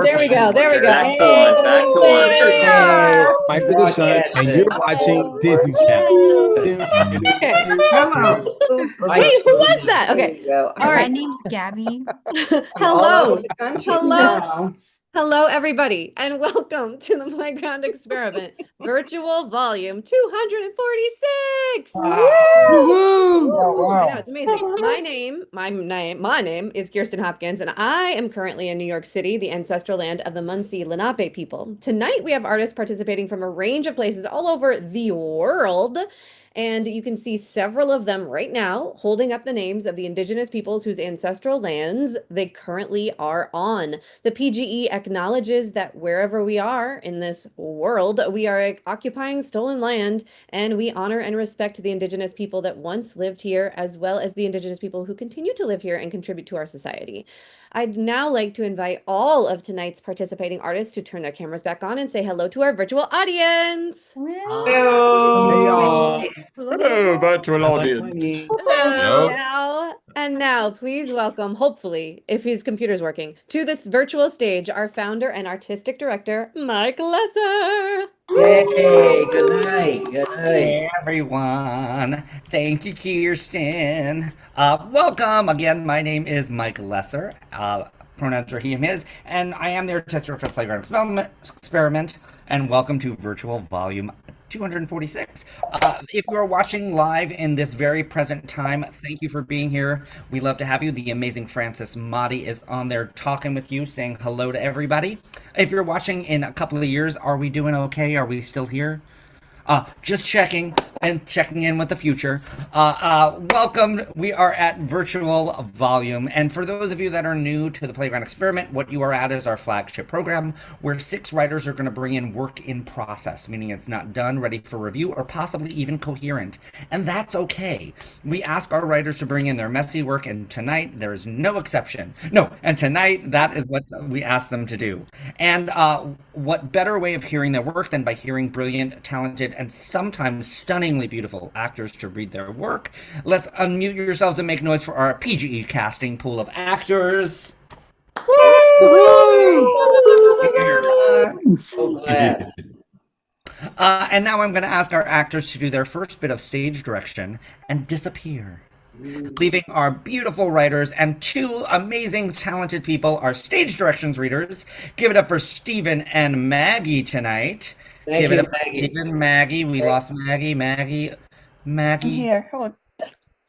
There we go. There we go. Back to one. Back to one. There we are. Michael the Sun, and you're watching Disney Channel. Okay. Hello. Wait, who was that? Okay. All My right. name's Gabby. Hello. Hello. Hello. Hello, everybody, and welcome to the Playground Experiment Virtual Volume 246. Wow. Woo! Wow. I know, it's amazing. My name is Kirsten Hopkins, and I am currently in New York City, the ancestral land of the Munsee Lenape people. Tonight, we have artists participating from a range of places all over the world. And you can see several of them right now holding up the names of the indigenous peoples whose ancestral lands they currently are on. The PGE acknowledges that wherever we are in this world, we are occupying stolen land, and we honor and respect the indigenous people that once lived here, as well as the indigenous people who continue to live here and contribute to our society. I'd now like to invite all of tonight's participating artists to turn their cameras back on and say hello to our virtual audience. Hello. Hello, virtual audience. Hello. Now, please welcome, hopefully, if his computer's working, to this virtual stage, our founder and artistic director, Mike Lesser. Hey, good night. Good night. Hey everyone. Thank you, Kirsten. Welcome again. My name is Mike Lesser. Pronouns are he, him, his, and I am the artistic director of Playground Experiment. And welcome to Virtual Volume 246. If you are watching live in this very present time, thank you for being here. We love to have you. The amazing Francis Motti is on there talking with you, saying hello to everybody. If you're watching in a couple of years, are we doing okay? Are we still here? Just checking in with the future. Welcome. We are at Virtual Volume. And for those of you that are new to the Playground Experiment, what you are at is our flagship program where 6 writers are going to bring in work in process, meaning it's not done, ready for review, or possibly even coherent. And that's okay. We ask our writers to bring in their messy work, and tonight there is no exception. And tonight that is what we ask them to do. And what better way of hearing their work than by hearing brilliant, talented, and sometimes stunningly beautiful actors to read their work. Let's unmute yourselves and make noise for our PGE casting pool of actors. So glad. And now I'm going to ask our actors to do their first bit of stage direction and disappear, leaving our beautiful writers and 2 amazing, talented people, our stage directions readers. Give it up for Stephen and Maggie tonight. Thank Give it you, up for Maggie. Stephen, Maggie. We lost Maggie. Maggie. Here. Oh,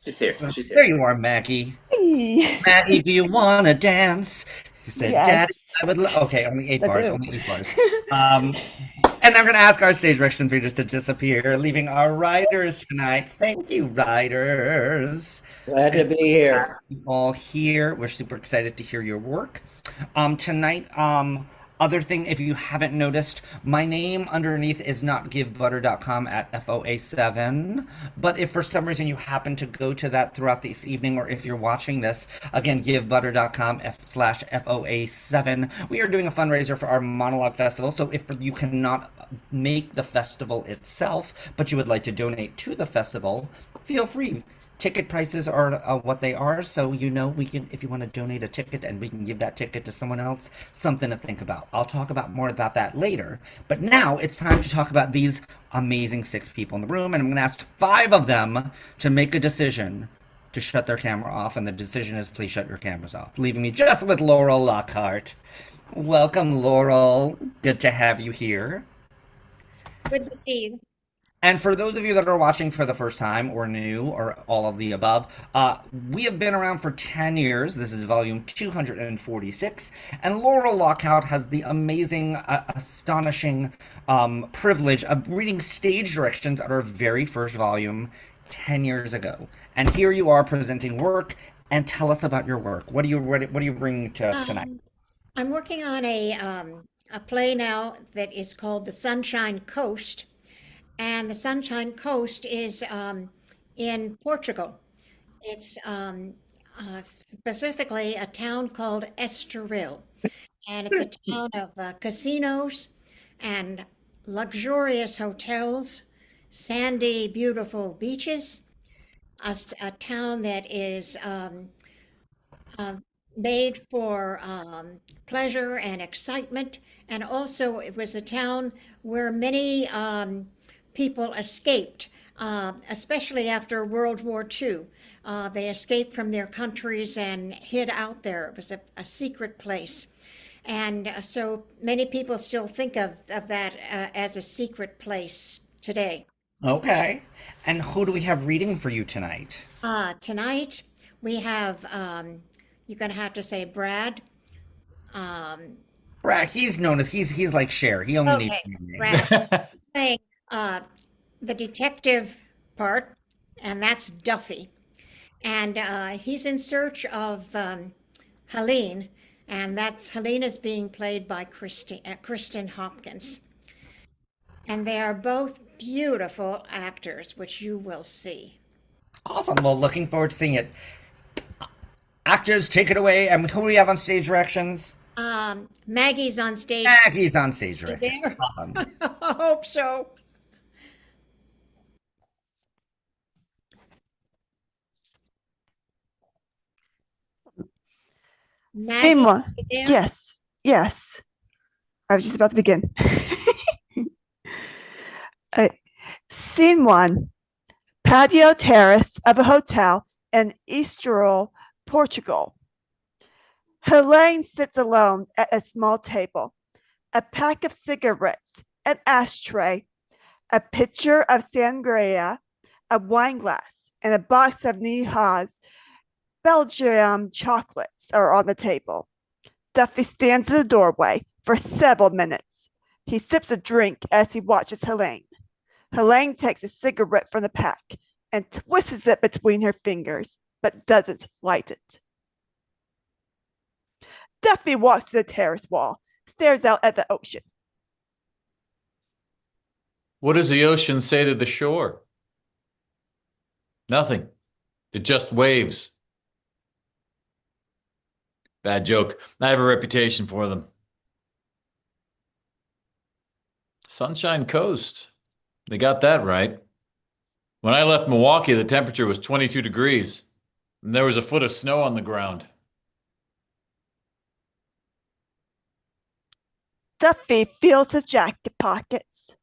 She's here. She's There here. you are, Maggie. hey. Maggie, do you want to dance? He said, Yes. Daddy, I would okay, only 8 I bars, do. only 8 bars. And I'm going to ask our stage directions readers to disappear, leaving our writers tonight. Thank you, writers. Glad to be here. All here. We're super excited to hear your work. Tonight, other thing, if you haven't noticed, my name underneath is not givebutter.com at FOA7. But if for some reason you happen to go to that throughout this evening, or if you're watching this, again, givebutter.com/FOA7. We are doing a fundraiser for our monologue festival. So if you cannot make the festival itself, but you would like to donate to the festival, feel free. Ticket prices are what they are, so we can, if you want to donate a ticket and we can give that ticket to someone else, something to think about. I'll talk about more about that later, but now it's time to talk about these amazing 6 people in the room, and I'm going to ask 5 of them to make a decision to shut their camera off, and the decision is please shut your cameras off, leaving me just with Laurel Lockhart. Welcome, Laurel. Good to have you here. Good to see you. And for those of you that are watching for the first time or new or all of the above, we have been around for 10 years. This is volume 246. And Laurel Lockhart has the amazing, astonishing privilege of reading stage directions at our very first volume 10 years ago. And here you are presenting work. And tell us about your work. What do you bring to us tonight? I'm working on a play now that is called The Sunshine Coast. And the Sunshine Coast is in Portugal. It's specifically a town called Estoril. And it's a town of casinos and luxurious hotels, sandy, beautiful beaches, a town that is made for pleasure and excitement. And also, it was a town where many people escaped, especially after World War II. They escaped from their countries and hid out there. It was a secret place. And so many people still think of that as a secret place today. Okay. And who do we have reading for you tonight? Tonight, we have, you're going to have to say Brad. Brad, he's known as he's like Cher. He only needs Okay, one name. Brad playing the detective part, and that's Duffy. And he's in search of Helene, and Helene is being played by Kristen Hopkins. And they are both beautiful actors, which you will see. Awesome. Well, looking forward to seeing it. Actors, take it away. And who do we have on stage directions? Maggie's on stage. Maggie's on stage You directions. there? Awesome. I hope so. Maggie, Same one. you there? Yes. Yes. I was just about to begin. Scene one. Patio terrace of a hotel in Estoril, Portugal. Helene sits alone at a small table. A pack of cigarettes, an ashtray, a pitcher of sangria, a wine glass, and a box of Niehaus Belgium chocolates are on the table. Duffy stands in the doorway for several minutes. He sips a drink as he watches Helene. Helene takes a cigarette from the pack and twists it between her fingers, but doesn't light it. Duffy walks to the terrace wall, stares out at the ocean. What does the ocean say to the shore? Nothing. It just waves. Bad joke. I have a reputation for them. Sunshine Coast. They got that right. When I left Milwaukee, the temperature was 22 degrees, and there was a foot of snow on the ground. Duffy feels his jacket pockets.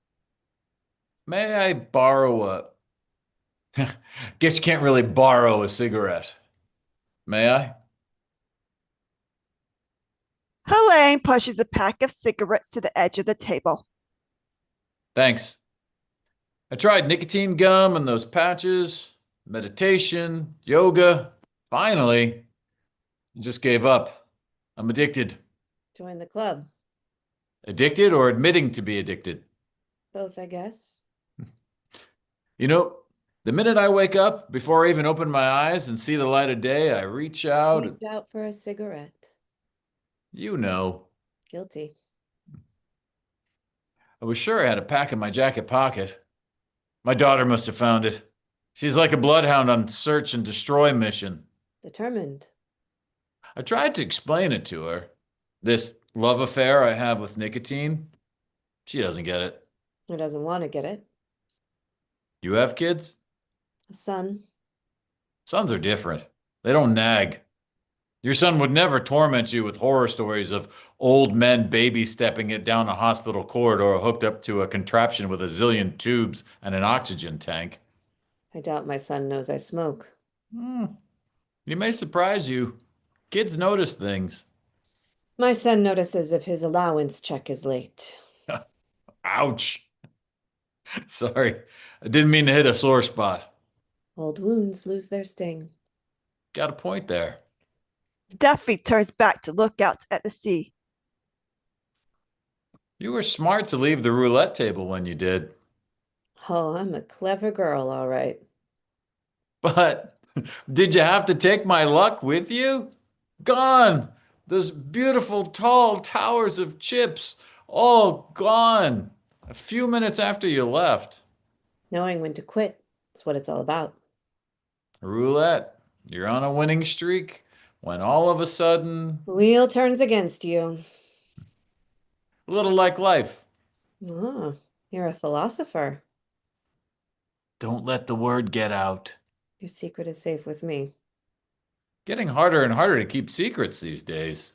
May I borrow a... Guess you can't really borrow a cigarette. May I? Helene pushes a pack of cigarettes to the edge of the table. Thanks. I tried nicotine gum and those patches, meditation, yoga. Finally, I just gave up. I'm addicted. Join the club. Addicted or admitting to be addicted? Both, I guess. You know, the minute I wake up, before I even open my eyes and see the light of day, I reach out. Reach out for a cigarette. You know. Guilty. I was sure I had a pack in my jacket pocket. My daughter must have found it. She's like a bloodhound on search and destroy mission. Determined. I tried to explain it to her. This love affair I have with nicotine. She doesn't get it. Who doesn't want to get it? You have kids? A son. Sons are different. They don't nag. Your son would never torment you with horror stories of old men baby stepping it down a hospital corridor hooked up to a contraption with a zillion tubes and an oxygen tank. I doubt my son knows I smoke. He may surprise you. Kids notice things. My son notices if his allowance check is late. Ouch. Sorry, I didn't mean to hit a sore spot. Old wounds lose their sting. Got a point there. Duffy turns back to look out at the sea. You were smart to leave the roulette table when you did. Oh, I'm a clever girl, all right. But did you have to take my luck with you? Gone. Those beautiful tall towers of chips, all gone. A few minutes after you left. Knowing when to quit is what it's all about. Roulette. You're on a winning streak. When all of a sudden, Wheel turns against you. a little like life. Oh, you're a philosopher. Don't let the word get out. Your secret is safe with me. Getting harder and harder to keep secrets these days.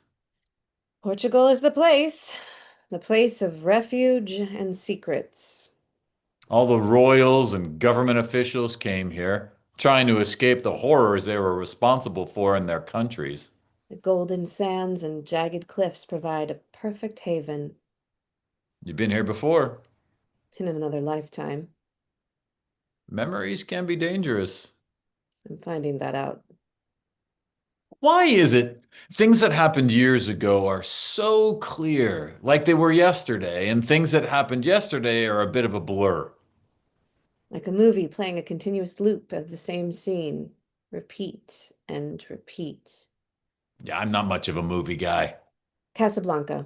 Portugal is the place of refuge and secrets. All the royals and government officials came here, trying to escape the horrors they were responsible for in their countries. The golden sands and jagged cliffs provide a perfect haven You've been here before. in another lifetime. Memories can be dangerous. I'm finding that out. Why is it things that happened years ago are so clear, like they were yesterday, and things that happened yesterday are a bit of a blur? Like a movie playing a continuous loop of the same scene. Repeat and repeat. Yeah, I'm not much of a movie guy. Casablanca.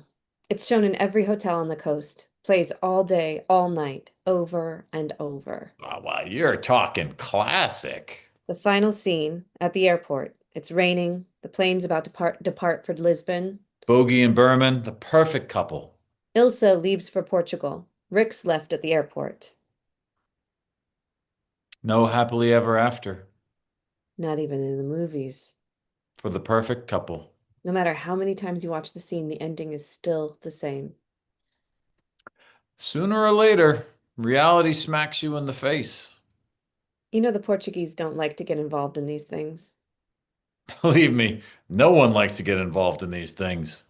It's shown in every hotel on the coast. Plays all day, all night, over and over. Wow, you're talking classic. The final scene at the airport. It's raining. The plane's about to depart for Lisbon. Bogey and Berman, the perfect couple. Ilsa leaves for Portugal. Rick's left at the airport. No happily ever after Not even in the movies. for the perfect couple. No matter how many times you watch the scene, the ending is still the same. Sooner or later, reality smacks you in the face. You know, the Portuguese don't like to get involved in these things. Believe me, no one likes to get involved in these things.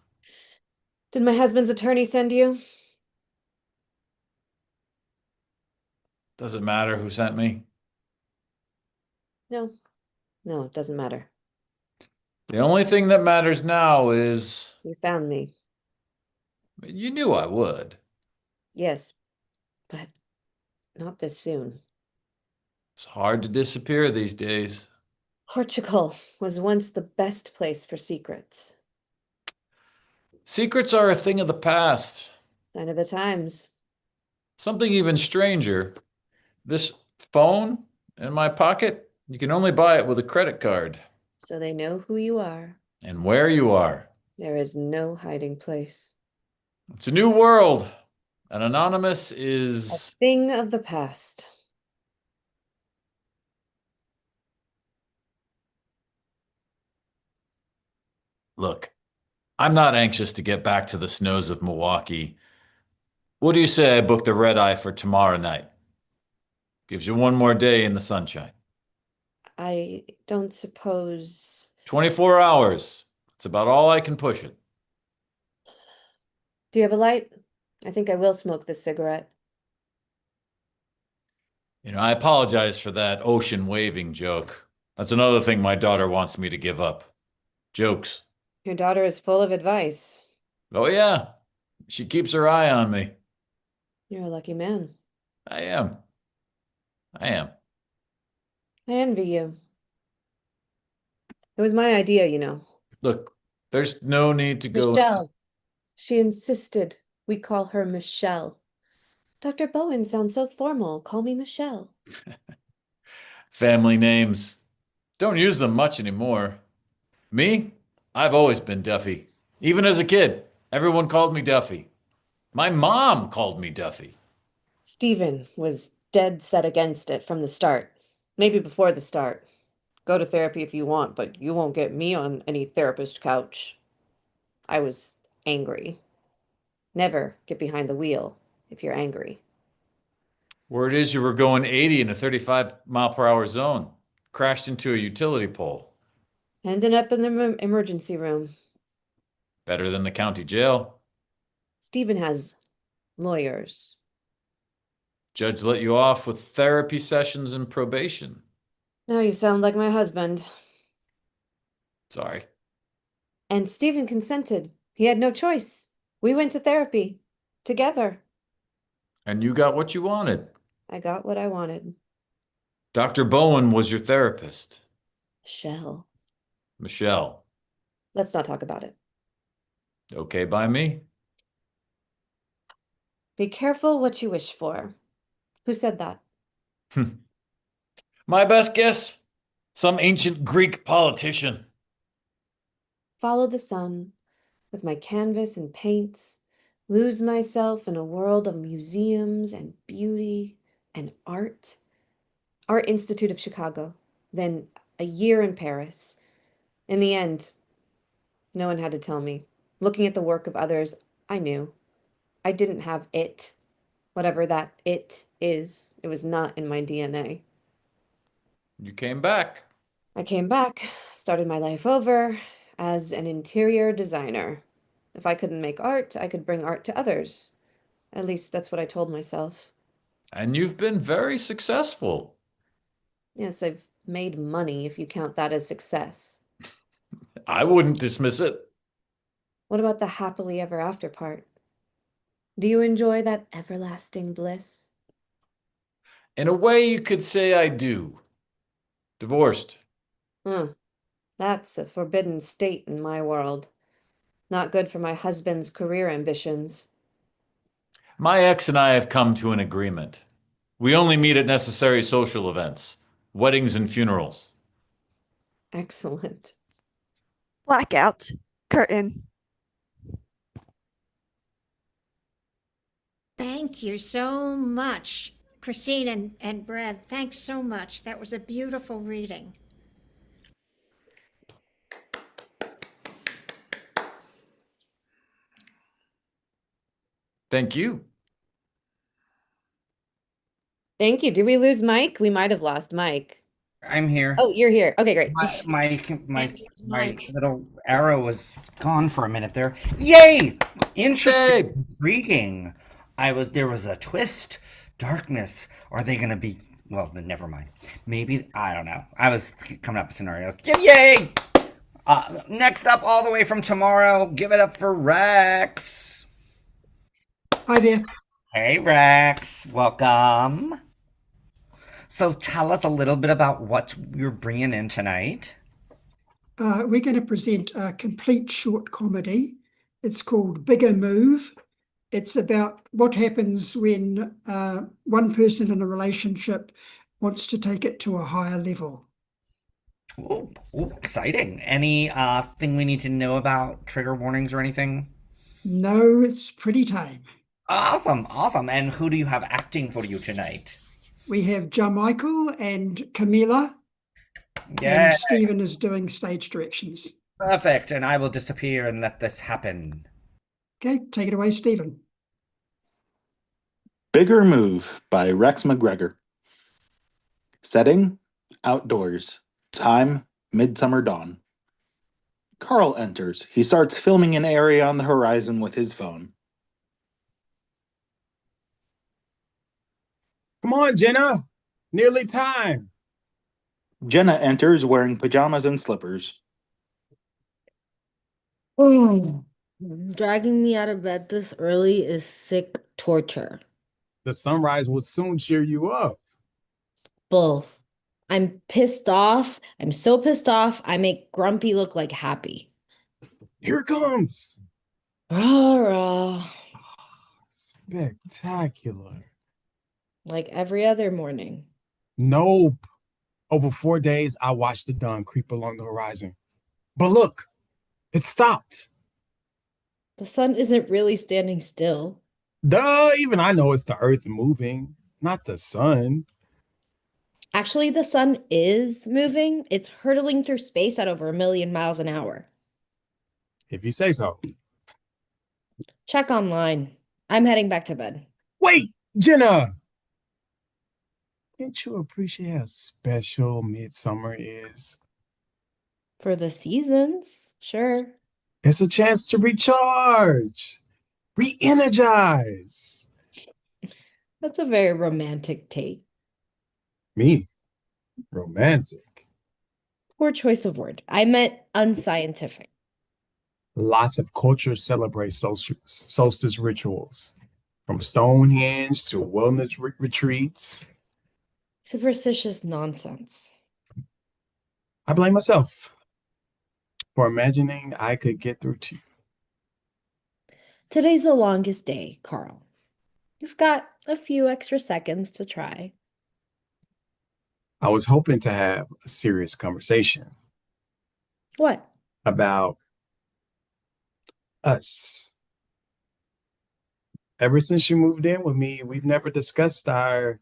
Did my husband's attorney send you? Does it matter who sent me? No. No, it doesn't matter. The only thing that matters now is You found me. you knew I would. Yes, but not this soon. It's hard to disappear these days. Portugal was once the best place for secrets. Secrets are a thing of the past. Sign of the times. Something even stranger. This phone in my pocket, you can only buy it with a credit card. So they know who you are. And where you are. There is no hiding place. It's a new world. And anonymous A is... thing of the past. Look, I'm not anxious to get back to the snows of Milwaukee. What do you say I book the red eye for tomorrow night? Gives you one more day in the sunshine. I don't suppose... 24 hours. It's about all I can push it. Do you have a light? I think I will smoke this cigarette. You know, I apologize for that ocean waving joke. That's another thing my daughter wants me to give up. Jokes. Your daughter is full of advice. Oh, yeah. She keeps her eye on me. You're a lucky man. I am. I am. I envy you. It was my idea, you know. Look, there's no need to go. Michelle. She insisted we call her Michelle. Dr. Bowen sounds so formal. Call me Michelle. Family names. Don't use them much anymore. Me? I've always been Duffy. Even as a kid, everyone called me Duffy. My mom called me Duffy. Stephen was dead set against it from the start. Maybe before the start. Go to therapy if you want, but you won't get me on any therapist couch. I was angry. Never get behind the wheel if you're angry. Word is you were going 80 in a 35-mile-per-hour zone. Crashed into a utility pole. Ended up in the emergency room. Better than the county jail. Stephen has lawyers. Judge let you off with therapy sessions and probation. Now you sound like my husband. Sorry. And Stephen consented. He had no choice. We went to therapy together. And you got what you wanted. I got what I wanted. Dr. Bowen was your therapist. Michelle. Michelle. Let's not talk about it. Okay by me? Be careful what you wish for. Who said that? My best guess? Some ancient Greek politician. Follow the sun with my canvas and paints, lose myself in a world of museums and beauty and art. Art Institute of Chicago, then a year in Paris, In the end, no one had to tell me. Looking at the work of others, I knew. I didn't have it. Whatever that it is, it was not in my DNA. You came back. I came back, started my life over as an interior designer. If I couldn't make art, I could bring art to others. At least that's what I told myself. And you've been very successful. Yes, I've made money if you count that as success. I wouldn't dismiss it. What about the happily ever after part? Do you enjoy that everlasting bliss? In a way, you could say I do. Divorced. That's a forbidden state in my world. Not good for my husband's career ambitions. My ex and I have come to an agreement. We only meet at necessary social events, weddings and funerals. Excellent. Blackout. Curtain. Thank you so much, Christine and Brad. Thanks so much. That was a beautiful reading. Thank you. Thank you. Did we lose Mike? We might have lost Mike. I'm here. Oh, you're here. Okay, great. My Mike. little arrow was gone for a minute there. Yay! Interesting, Yay! intriguing. There was a twist, darkness. Are they gonna be? Well, then never mind. Maybe I don't know. I was coming up with scenarios. Yay! Next up, all the way from tomorrow, give it up for Rex. Hi there. Hey, Rex. Welcome. So tell us a little bit about what you're bringing in tonight. We're going to present a complete short comedy. It's called Bigger Move. It's about what happens when one person in a relationship wants to take it to a higher level. Ooh, exciting. Any thing we need to know about trigger warnings or anything? No, it's pretty tame. Awesome. And who do you have acting for you tonight? We have Jamichael and Camila, Yeah, and Stephen is doing stage directions. perfect. And I will disappear and let this happen. Okay, take it away, Stephen. Bigger Move by Rex McGregor. Setting, outdoors. Time, midsummer dawn. Carl enters. He starts filming an area on the horizon with his phone. Come on, Jenna. Nearly time. Jenna enters wearing pajamas and slippers. Dragging me out of bed this early is sick torture. The sunrise will soon cheer you up. Bull. I'm pissed off. I'm so pissed off. I make grumpy look like happy. Here it comes. Rah. Spectacular. Like every other morning. Nope. Over 4 days, I watched the dawn creep along the horizon. But look, it stopped. The sun isn't really standing still. Duh, even I know it's the earth moving, not the sun. Actually, the sun is moving. It's hurtling through space at over 1,000,000 miles an hour. If you say so. Check online. I'm heading back to bed. Wait, Jenna! Can't you appreciate how special midsummer is? For the seasons, sure. It's a chance to recharge, re-energize. That's a very romantic take. Me? Romantic. Poor choice of word. I meant unscientific. Lots of cultures celebrate solstice rituals, from Stonehenge to wellness retreats. Superstitious nonsense. I blame myself for imagining I could get through to you. Today's the longest day, Carl. You've got a few extra seconds to try. I was hoping to have a serious conversation What? about us. Ever since you moved in with me, we've never discussed our,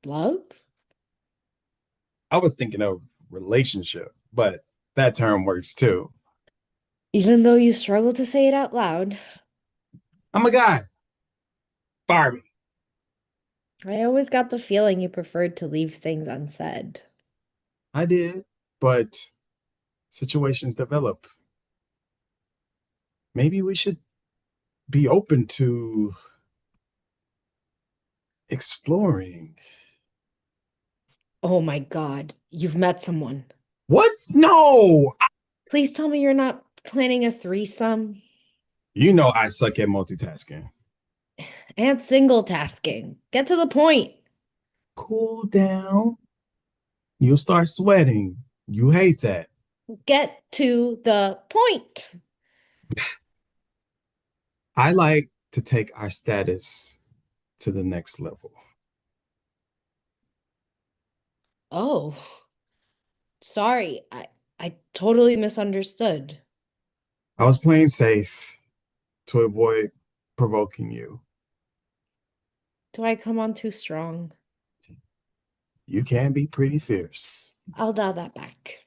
Love? I was thinking of relationship, but that term works too. Even though you struggle to say it out loud. I'm a guy. Fire me. I always got the feeling you preferred to leave things unsaid. I did, but situations develop. Maybe we should be open to exploring. Oh my God, you've met someone. What? No! Please tell me you're not planning a threesome You know I suck at multitasking. and single tasking. Get to the point. Cool down. You'll start sweating. You hate that. Get to the point. I like to take our status to the next level. Oh, sorry. I totally misunderstood. I was playing safe to avoid provoking you. Do I come on too strong? You can be pretty fierce. I'll dial that back.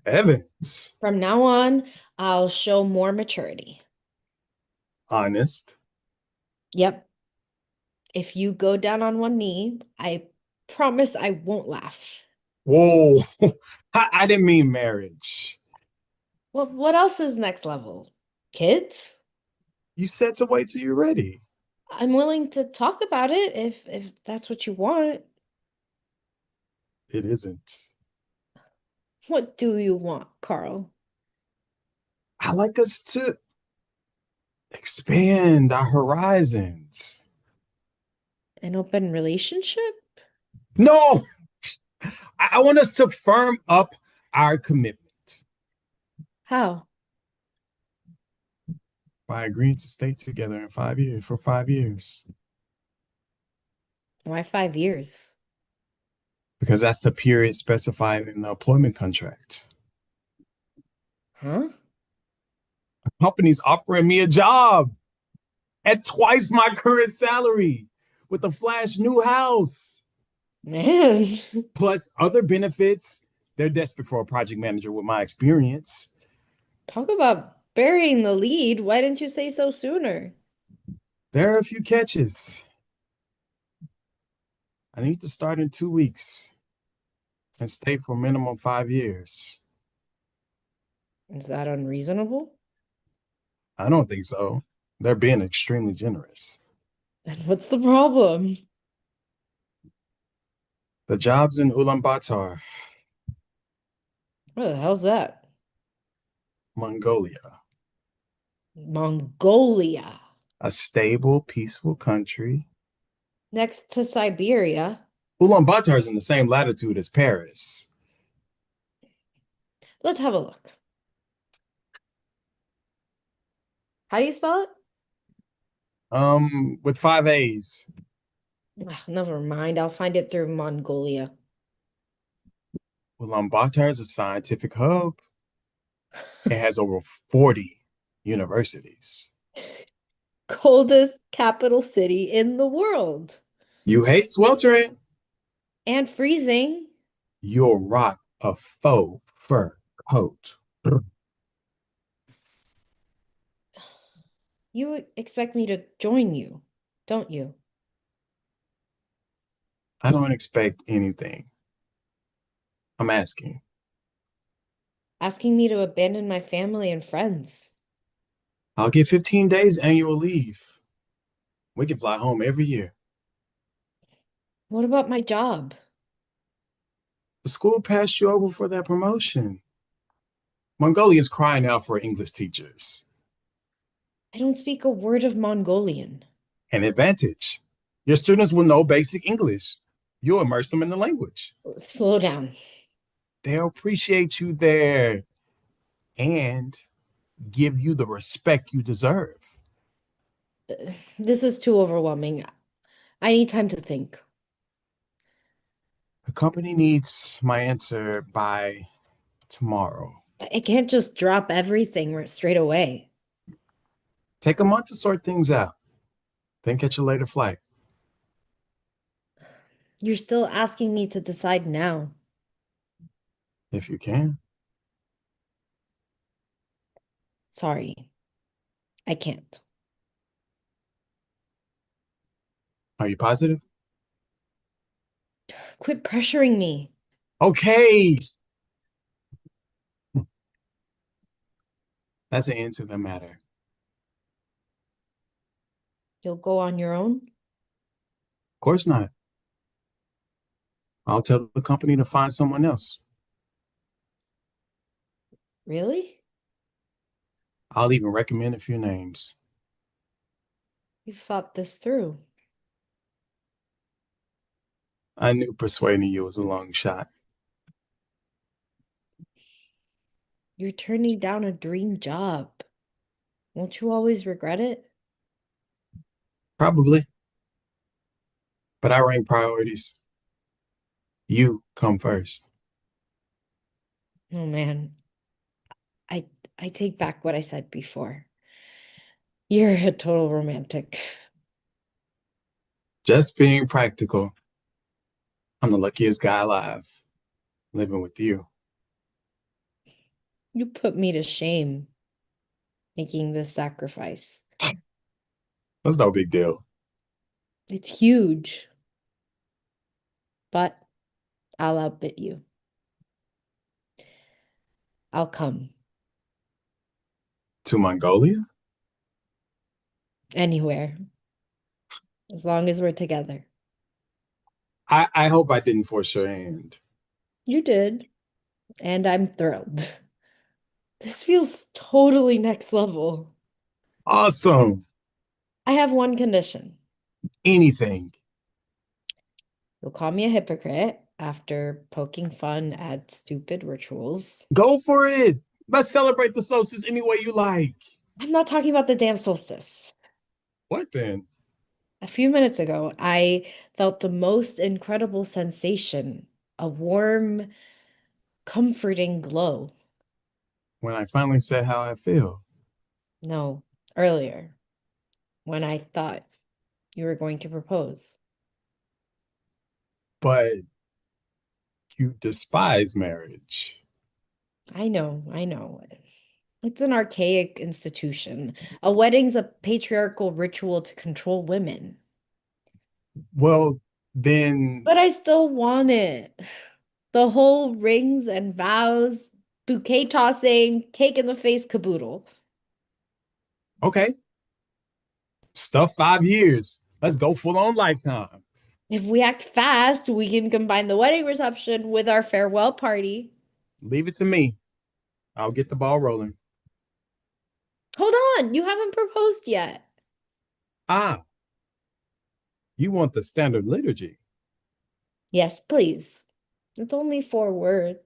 Evans, From now on, I'll show more maturity. honest. Yep. If you go down on one knee, I promise I won't laugh. Whoa, I didn't mean marriage. Well, what else is next level? Kids? You said to wait till you're ready. I'm willing to talk about it if that's what you want. It isn't. What do you want, Carl? I like us to expand our horizons. An open relationship? No, I want us to firm up our commitment How? by agreeing to stay together in 5 years for 5 years. Why 5 years? Because that's the period specified in the employment contract. Huh? A company's offering me a job at twice my current salary with a flash new house, Man. plus other benefits. They're desperate for a project manager with my experience. Talk about burying the lead. Why didn't you say so sooner? There are a few catches. I need to start in 2 weeks and stay for minimum 5 years. Is that unreasonable? I don't think so. They're being extremely generous. And what's the problem? The job's in Ulaanbaatar, Where the hell's that? Mongolia, Mongolia. a stable, peaceful country. Next to Siberia. Ulaanbaatar is in the same latitude as Paris. Let's have a look. How do you spell it? With 5 A's. Never mind. I'll find it through Mongolia. Ulaanbaatar is a scientific hub. It has over 40 universities. Coldest capital city in the world. You hate sweltering. And freezing. You'll rock a faux fur coat. You expect me to join you, don't you? I don't expect anything. I'm asking. Asking me to abandon my family and friends. I'll get 15 days annual leave. We can fly home every year. What about my job? The school passed you over for that promotion. Mongolians crying out for English teachers. I don't speak a word of Mongolian. An advantage. Your students will know basic English. You'll immerse them in the language. Slow down. They'll appreciate you there and give you the respect you deserve. This is too overwhelming. I need time to think. The company needs my answer by tomorrow. I can't just drop everything straight away. Take a month to sort things out. Then catch a later flight. You're still asking me to decide now. If you can. Sorry. I can't. Are you positive? Quit pressuring me. Okay. That's the end to the matter. You'll go on your own? Of course not. I'll tell the company to find someone else. Really? I'll even recommend a few names. You've thought this through. I knew persuading you was a long shot. You're turning down a dream job. Won't you always regret it? Probably. But I rank priorities. You come first. Oh man. I take back what I said before. You're a total romantic. Just being practical. I'm the luckiest guy alive, living with you. You put me to shame making this sacrifice. That's no big deal. It's huge. But I'll outbid you. I'll come. To Mongolia? Anywhere. As long as we're together. I hope I didn't force your hand. You did. And I'm thrilled. This feels totally next level. Awesome. I have one condition. Anything. You'll call me a hypocrite after poking fun at stupid rituals. Go for it. Let's celebrate the solstice any way you like. I'm not talking about the damn solstice. What then? A few minutes ago, I felt the most incredible sensation, a warm, comforting glow. When I finally said how I feel. No, earlier, when I thought you were going to propose. But you despise marriage. I know. It's an archaic institution. A wedding's a patriarchal ritual to control women. Well, then. But I still want it. The whole rings and vows, bouquet tossing, cake in the face caboodle. Okay. Stuff 5 years. Let's go full on lifetime. If we act fast, we can combine the wedding reception with our farewell party. Leave it to me. I'll get the ball rolling. Hold on, you haven't proposed yet. Ah. You want the standard liturgy? Yes, please. It's only 4 words.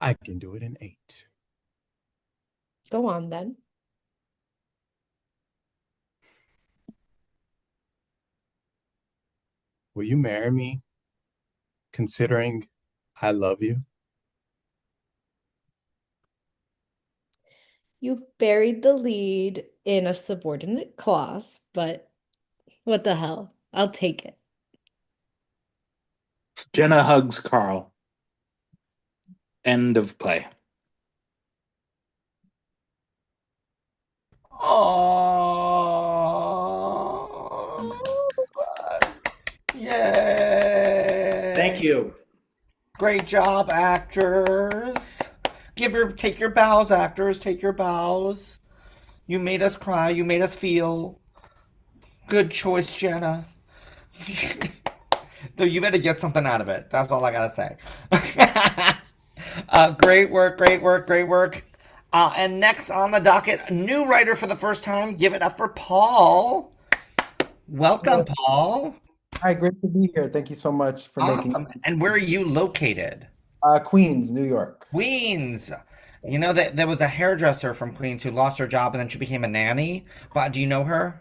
I can do it in 8. Go on then. Will you marry me, considering I love you? You buried the lead in a subordinate clause, but what the hell? I'll take it. Jenna hugs Carl. End of play. Oh, yay! Thank you. Great job, actors. Take your bows, actors. Take your bows. You made us cry. You made us feel. Good choice, Jenna. Though you better get something out of it. That's all I gotta say. Great work, great work, great work. And next on the docket, new writer for the first time. Give it up for Paul. Welcome, Paul. Hi, great to be here. Thank you so much for making Awesome. And where are you located? Queens, New York. Queens. You know that there was a hairdresser from Queens who lost her job and then she became a nanny. But do you know her?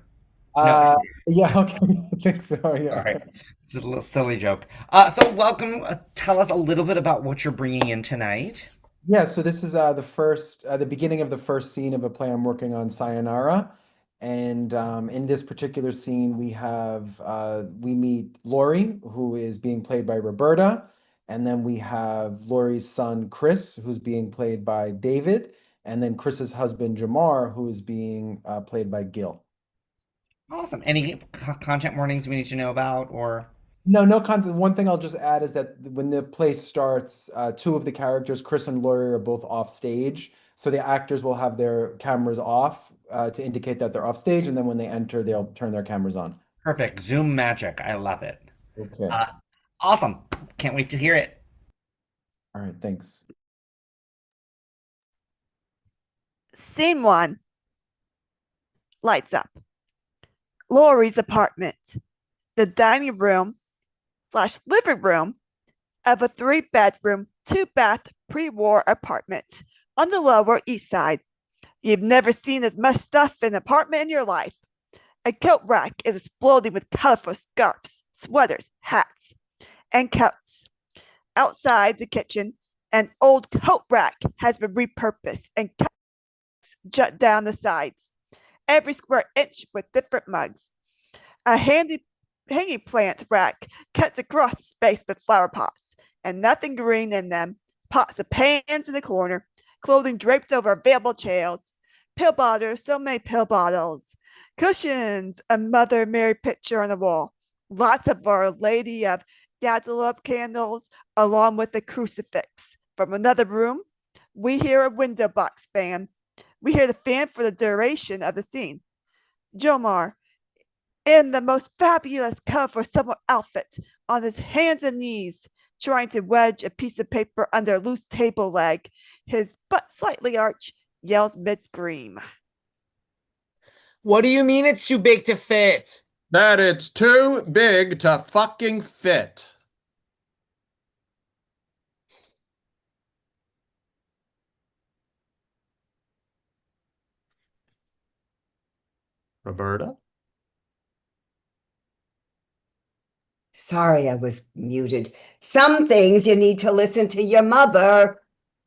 No. Yeah, okay. I think so, yeah. All right. This is a little silly joke. So welcome. Tell us a little bit about what you're bringing in tonight. Yeah, so this is the beginning of the first scene of a play I'm working on, Sayonara. And in this particular scene, we meet Lori, who is being played by Roberta, and then we have Lori's son Chris, who's being played by David, and then Chris's husband Jamar, who is being played by Gil. Awesome. Any content warnings we need to know about, or? No content. One thing I'll just add is that when the play starts, two of the characters, Chris and Lori, are both off stage. So the actors will have their cameras off to indicate that they're off stage, and then when they enter, they'll turn their cameras on. Perfect. Zoom magic. I love it. Okay. Awesome. Can't wait to hear it. All right, thanks. Scene 1. Lights up. Lori's apartment. The dining room / living room of a 3-bedroom, 2-bath pre-war apartment on the Lower East Side. You've never seen as much stuff in an apartment in your life. A coat rack is exploding with colorful scarves, sweaters, hats, and coats. Outside the kitchen, an old coat rack has been repurposed and coats jut down the sides, every square inch with different mugs. A hanging plant rack cuts across the space with flower pots, and nothing green in them. Pots of pans in the corner, clothing draped over available chairs, pill bottles, so many pill bottles, cushions, a Mother Mary picture on the wall, lots of Our Lady of Guadalupe candles, along with a crucifix. From another room, we hear a window box fan. We hear the fan for the duration of the scene. Jomar, in the most fabulous colorful summer outfit, on his hands and knees, trying to wedge a piece of paper under a loose table leg, his butt slightly arched, yells mid-scream. What do you mean it's too big to fit? That it's too big to fucking fit. Roberta? Sorry, I was muted. Some things you need to listen to your mother.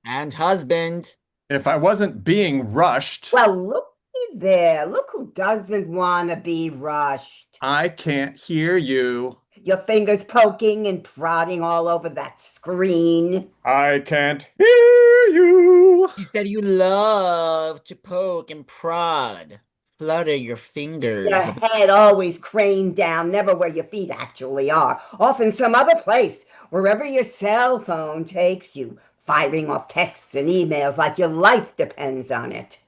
And husband. If I wasn't being rushed. Well, looky there. Look who doesn't want to be rushed. I can't hear you. Your fingers poking and prodding all over that screen. I can't hear you. You said you love to poke and prod. Flutter your fingers. Your head always craned down, never where your feet actually are. Off in some other place, wherever your cell phone takes you, firing off texts and emails like your life depends on it.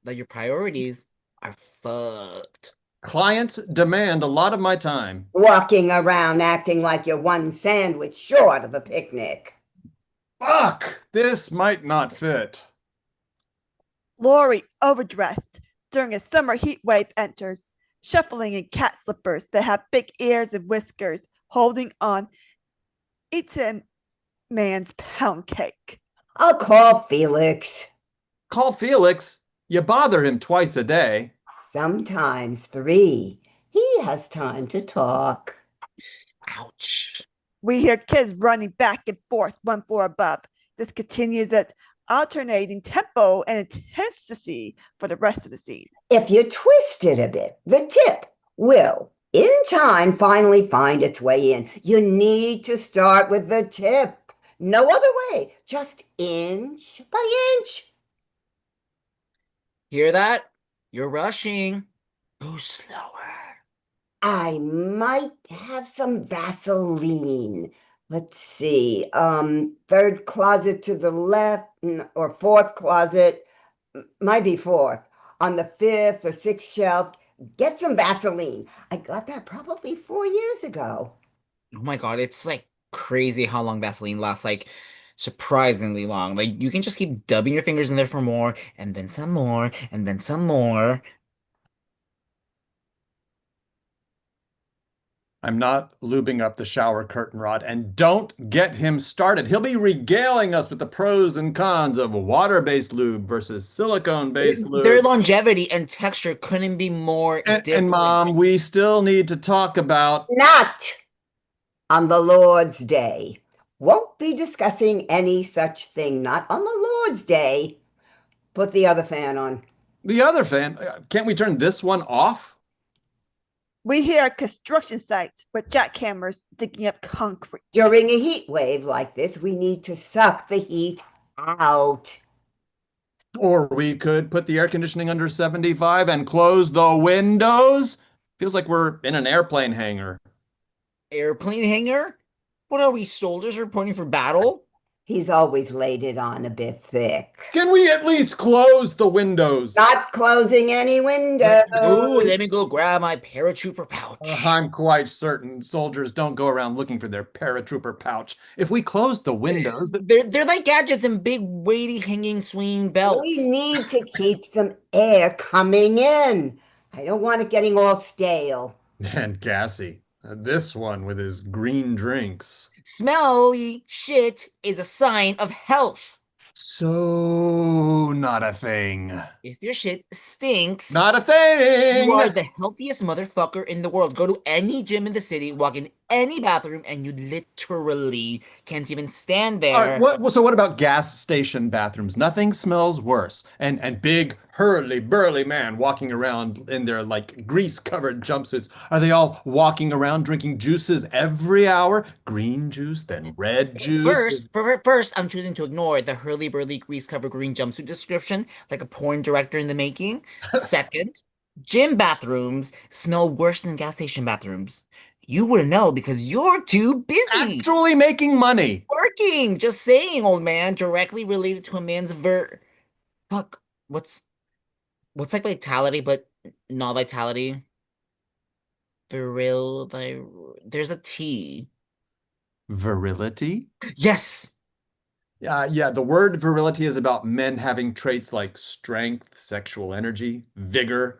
But your priorities are fucked. Clients demand a lot of my time. Walking around acting like you're one sandwich short of a picnic. Fuck! This might not fit. Lori, overdressed during a summer heat wave, enters, shuffling in cat slippers that have big ears and whiskers, holding on eaten man's pound cake. I'll call Felix. Call Felix? You bother him twice a day. Sometimes 3. He has time to talk. Ouch. We hear kids running back and forth one floor above. This continues at alternating tempo and intensity for the rest of the scene. If you twist it a bit, the tip will, in time, finally find its way in. You need to start with the tip. No other way, just inch by inch. Hear that? You're rushing. Go slower. I might have some Vaseline. Let's see. 3rd closet to the left, or 4th closet. Might be 4th. On the 5th or 6th shelf. Get some Vaseline. I got that probably 4 years ago. Oh my god, it's like crazy how long Vaseline lasts. Like surprisingly long. Like you can just keep dubbing your fingers in there for more, and then some more, and then some more. I'm not lubing up the shower curtain rod, and don't get him started. He'll be regaling us with the pros and cons of water-based lube versus silicone-based lube. Their longevity and texture couldn't be more different. And Mom, we still need to talk about... Not on the Lord's Day. Won't be discussing any such thing. Not on the Lord's Day. Put the other fan on. The other fan, can't we turn this one off? We hear a construction site with jackhammers digging up concrete. During a heat wave like this, we need to suck the heat out. Or we could put the air conditioning under 75 and close the windows. Feels like we're in an airplane hangar. Airplane hangar? What are we, soldiers reporting for battle? He's always laid it on a bit thick. Can we at least close the windows? Not closing any windows. Ooh, let me go grab my paratrooper pouch. I'm quite certain soldiers don't go around looking for their paratrooper pouch. If we close the windows, They're like gadgets and big, weighty, hanging, swinging belts. We need to keep some air coming in. I don't want it getting all stale. and gassy. This one with his green drinks. Smelly shit is a sign of health. So not a thing. If your shit stinks, Not a thing. you are the healthiest motherfucker in the world. Go to any gym in the city, walk in any bathroom, and you literally can't even stand there. All right, so what about gas station bathrooms? Nothing smells worse. And big hurly-burly man walking around in their like grease-covered jumpsuits. Are they all walking around drinking juices every hour? Green juice, then red juice. First, I'm choosing to ignore the hurly-burly, grease-covered green jumpsuit description, like a porn director in the making. Second, gym bathrooms smell worse than gas station bathrooms. You wouldn't know because you're too busy. Actually making money. Working. Just saying, old man. Directly related to a man's Fuck. What's like vitality, but not vitality? There's a T. Virility? Yes. Yeah, the word virility is about men having traits like strength, sexual energy, vigor.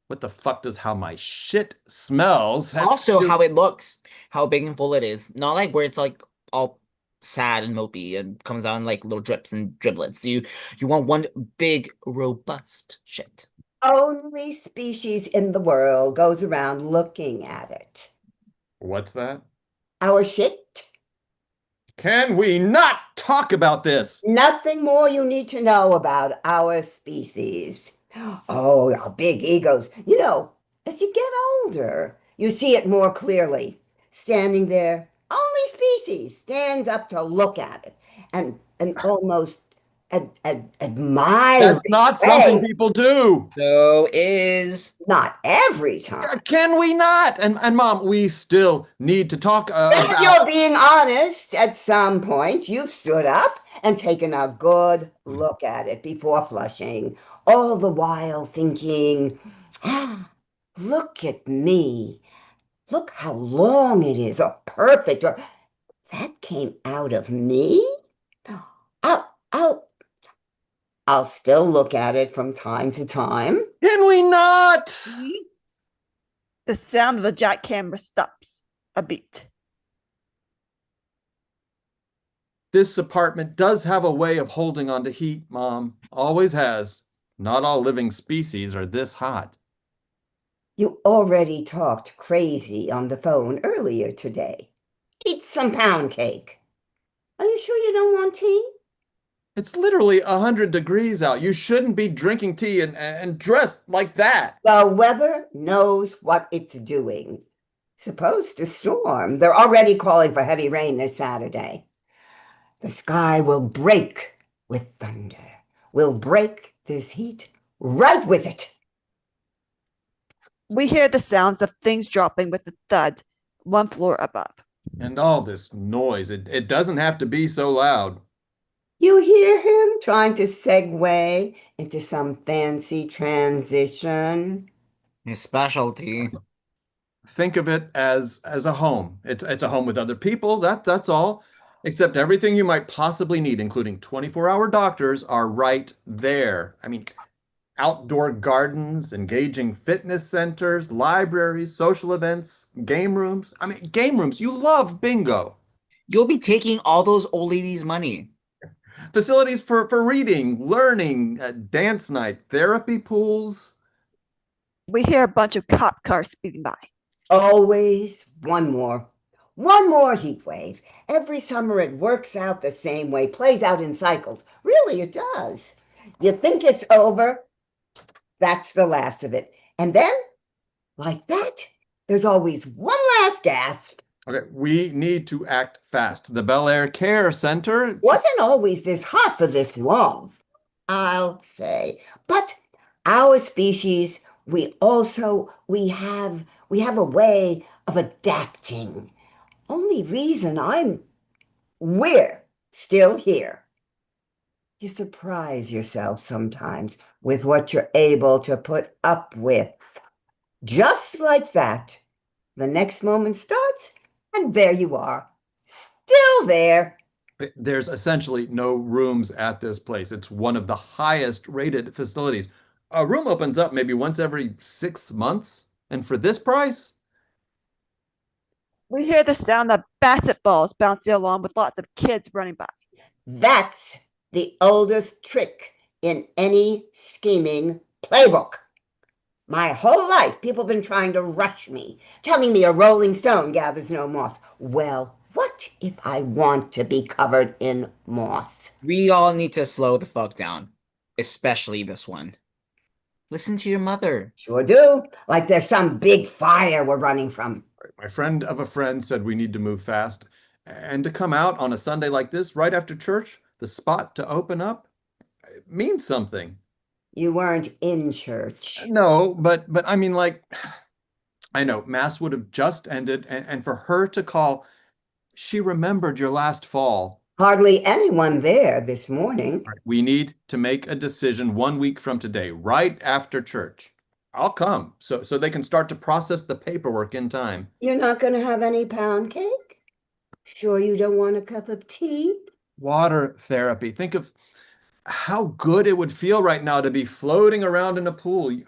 What the fuck does how my shit smells have Also, to do- how it looks, how big and full it is. Not like where it's like all sad and mopey and comes out in like little drips and driblets. You want one big, robust shit. Only species in the world goes around looking at it. What's that? Our shit. Can we not talk about this? Nothing more you need to know about our species. Oh, our big egos. You know, as you get older, you see it more clearly. Standing there, only species stands up to look at it and almost admire. That's not something people do. So is not every time. Can we not? And Mom, we still need to talk If about. you're being honest, at some point you've stood up and taken a good look at it before flushing, all the while thinking, look at me. Look how long it is, or perfect, or that came out of me. I'll still look at it from time to time. Can we not? The sound of the jackhammer stops a beat. This apartment does have a way of holding on to heat, Mom. Always has. Not all living species are this hot. You already talked crazy on the phone earlier today. Eat some pound cake. Are you sure you don't want tea? It's literally 100 degrees out. You shouldn't be drinking tea and dressed like that. The weather knows what it's doing. Supposed to storm. They're already calling for heavy rain this Saturday. The sky will break with thunder. We'll break this heat right with it. We hear the sounds of things dropping with a thud, one floor above. And all this noise, it doesn't have to be so loud. You hear him trying to segue into some fancy transition? His specialty. Think of it as a home. It's a home with other people, that's all. Except everything you might possibly need, including 24-hour doctors, are right there. I mean, outdoor gardens, engaging fitness centers, libraries, social events, game rooms. I mean, game rooms, you love bingo. You'll be taking all those old ladies' money. Facilities for reading, learning, dance night, therapy pools. We hear a bunch of cop cars speeding by. Always one more. One more heat wave. Every summer it works out the same way, plays out in cycles. Really, it does. You think it's over, That's the last of it. And then, like that, there's always one last gasp. Okay, we need to act fast. The Bel Air Care Center. Wasn't always this hot for this long, I'll say. But our species, we have a way of adapting. Only reason we're still here. You surprise yourself sometimes with what you're able to put up with. Just like that, the next moment starts, and there you are, still there. There's essentially no rooms at this place. It's one of the highest rated facilities. A room opens up maybe once every 6 months. And for this price? We hear the sound of basketballs bouncing along with lots of kids running by. That's the oldest trick in any scheming playbook. My whole life, people have been trying to rush me, telling me a rolling stone gathers no moss. Well, what if I want to be covered in moss? We all need to slow the fuck down, especially this one. Listen to your mother. Sure do. Like there's some big fire we're running from. My friend of a friend said we need to move fast. And to come out on a Sunday like this, right after church, the spot to open up, it means something. You weren't in church. No, but I mean, like, I know Mass would have just ended, and for her to call, she remembered your last fall. Hardly anyone there this morning. We need to make a decision 1 week from today, right after church. I'll come, so they can start to process the paperwork in time. You're not going to have any pound cake? Sure you don't want a cup of tea? Water therapy. Think of how good it would feel right now to be floating around in a pool. You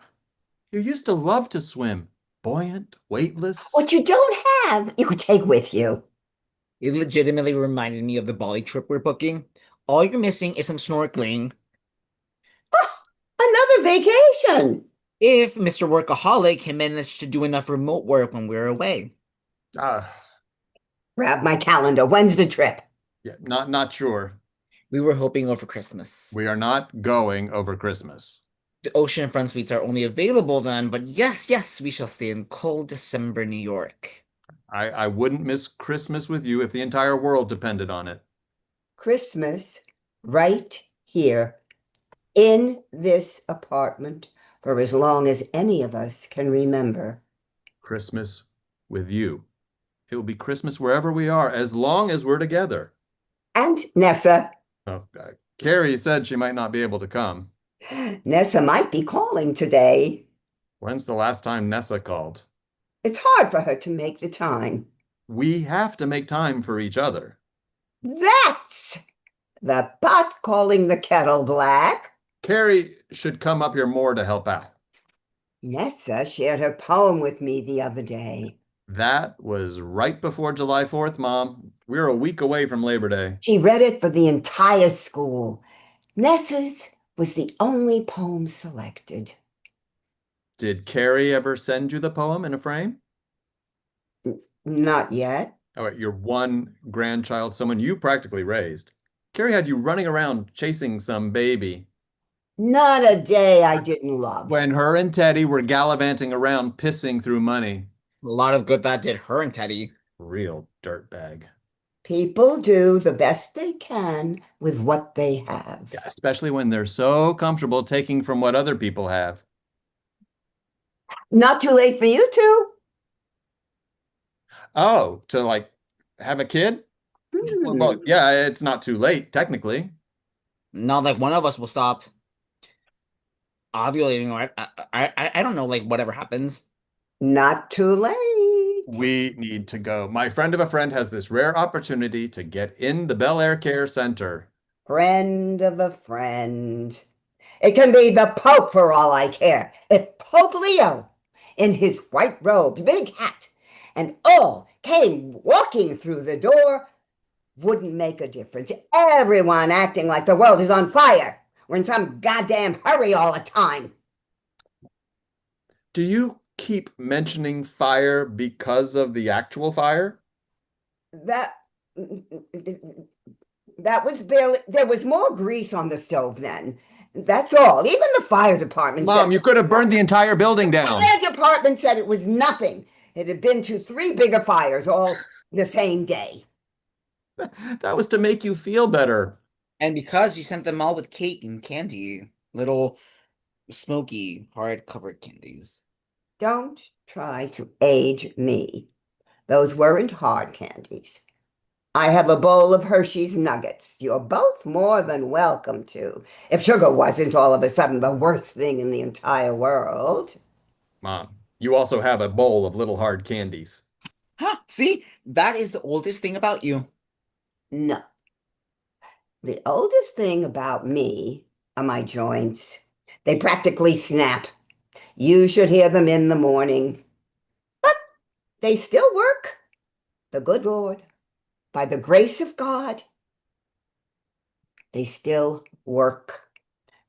used to love to swim. Buoyant, weightless. What you don't have, you could take with you. It legitimately reminded me of the Bali trip we're booking. All you're missing is some snorkeling. Another vacation. If Mr. Workaholic can manage to do enough remote work when we're away. Grab my calendar. When's the trip? Yeah, not sure. We were hoping over Christmas. We are not going over Christmas. The oceanfront suites are only available then, but yes, we shall stay in cold December New York. I wouldn't miss Christmas with you if the entire world depended on it. Christmas right here in this apartment for as long as any of us can remember. Christmas with you. It will be Christmas wherever we are, as long as we're together. And Nessa. Oh, Carrie said she might not be able to come. Nessa might be calling today. When's the last time Nessa called? It's hard for her to make the time. We have to make time for each other. That's the pot calling the kettle black. Carrie should come up here more to help out. Nessa shared her poem with me the other day. That was right before July 4th, Mom. We're a week away from Labor Day. She read it for the entire school. Nessa's was the only poem selected. Did Carrie ever send you the poem in a frame? Not yet. Oh, your one grandchild, someone you practically raised. Carrie had you running around chasing some baby. Not a day I didn't love. When her and Teddy were gallivanting around pissing through money. A lot of good that did her and Teddy. Real dirtbag. People do the best they can with what they have. Yeah, especially when they're so comfortable taking from what other people have. Not too late for you two. Oh, to like have a kid? Well, yeah, it's not too late, technically. Not like one of us will stop ovulating, or I don't know, like whatever happens. Not too late. We need to go. My friend of a friend has this rare opportunity to get in the Bel Air Care Center. Friend of a friend. It can be the Pope for all I care. If Pope Leo, in his white robe, big hat, and all came walking through the door, wouldn't make a difference. Everyone acting like the world is on fire. We're in some goddamn hurry all the time. Do you keep mentioning fire because of the actual fire? That was barely, there was more grease on the stove then. That's all. Even the fire department Mom, you could have burned the entire building down. fire department said it was nothing. It had been to 3 bigger fires all the same day. That was to make you feel better. And because you sent them all with cake and candy, little smoky, hard-covered candies. Don't try to age me. Those weren't hard candies. I have a bowl of Hershey's Nuggets. You're both more than welcome to, if sugar wasn't all of a sudden the worst thing in the entire world. Mom, you also have a bowl of little hard candies. Huh, see? That is the oldest thing about you. No. The oldest thing about me are my joints. They practically snap. You should hear them in the morning. But they still work. The good Lord, by the grace of God, they still work.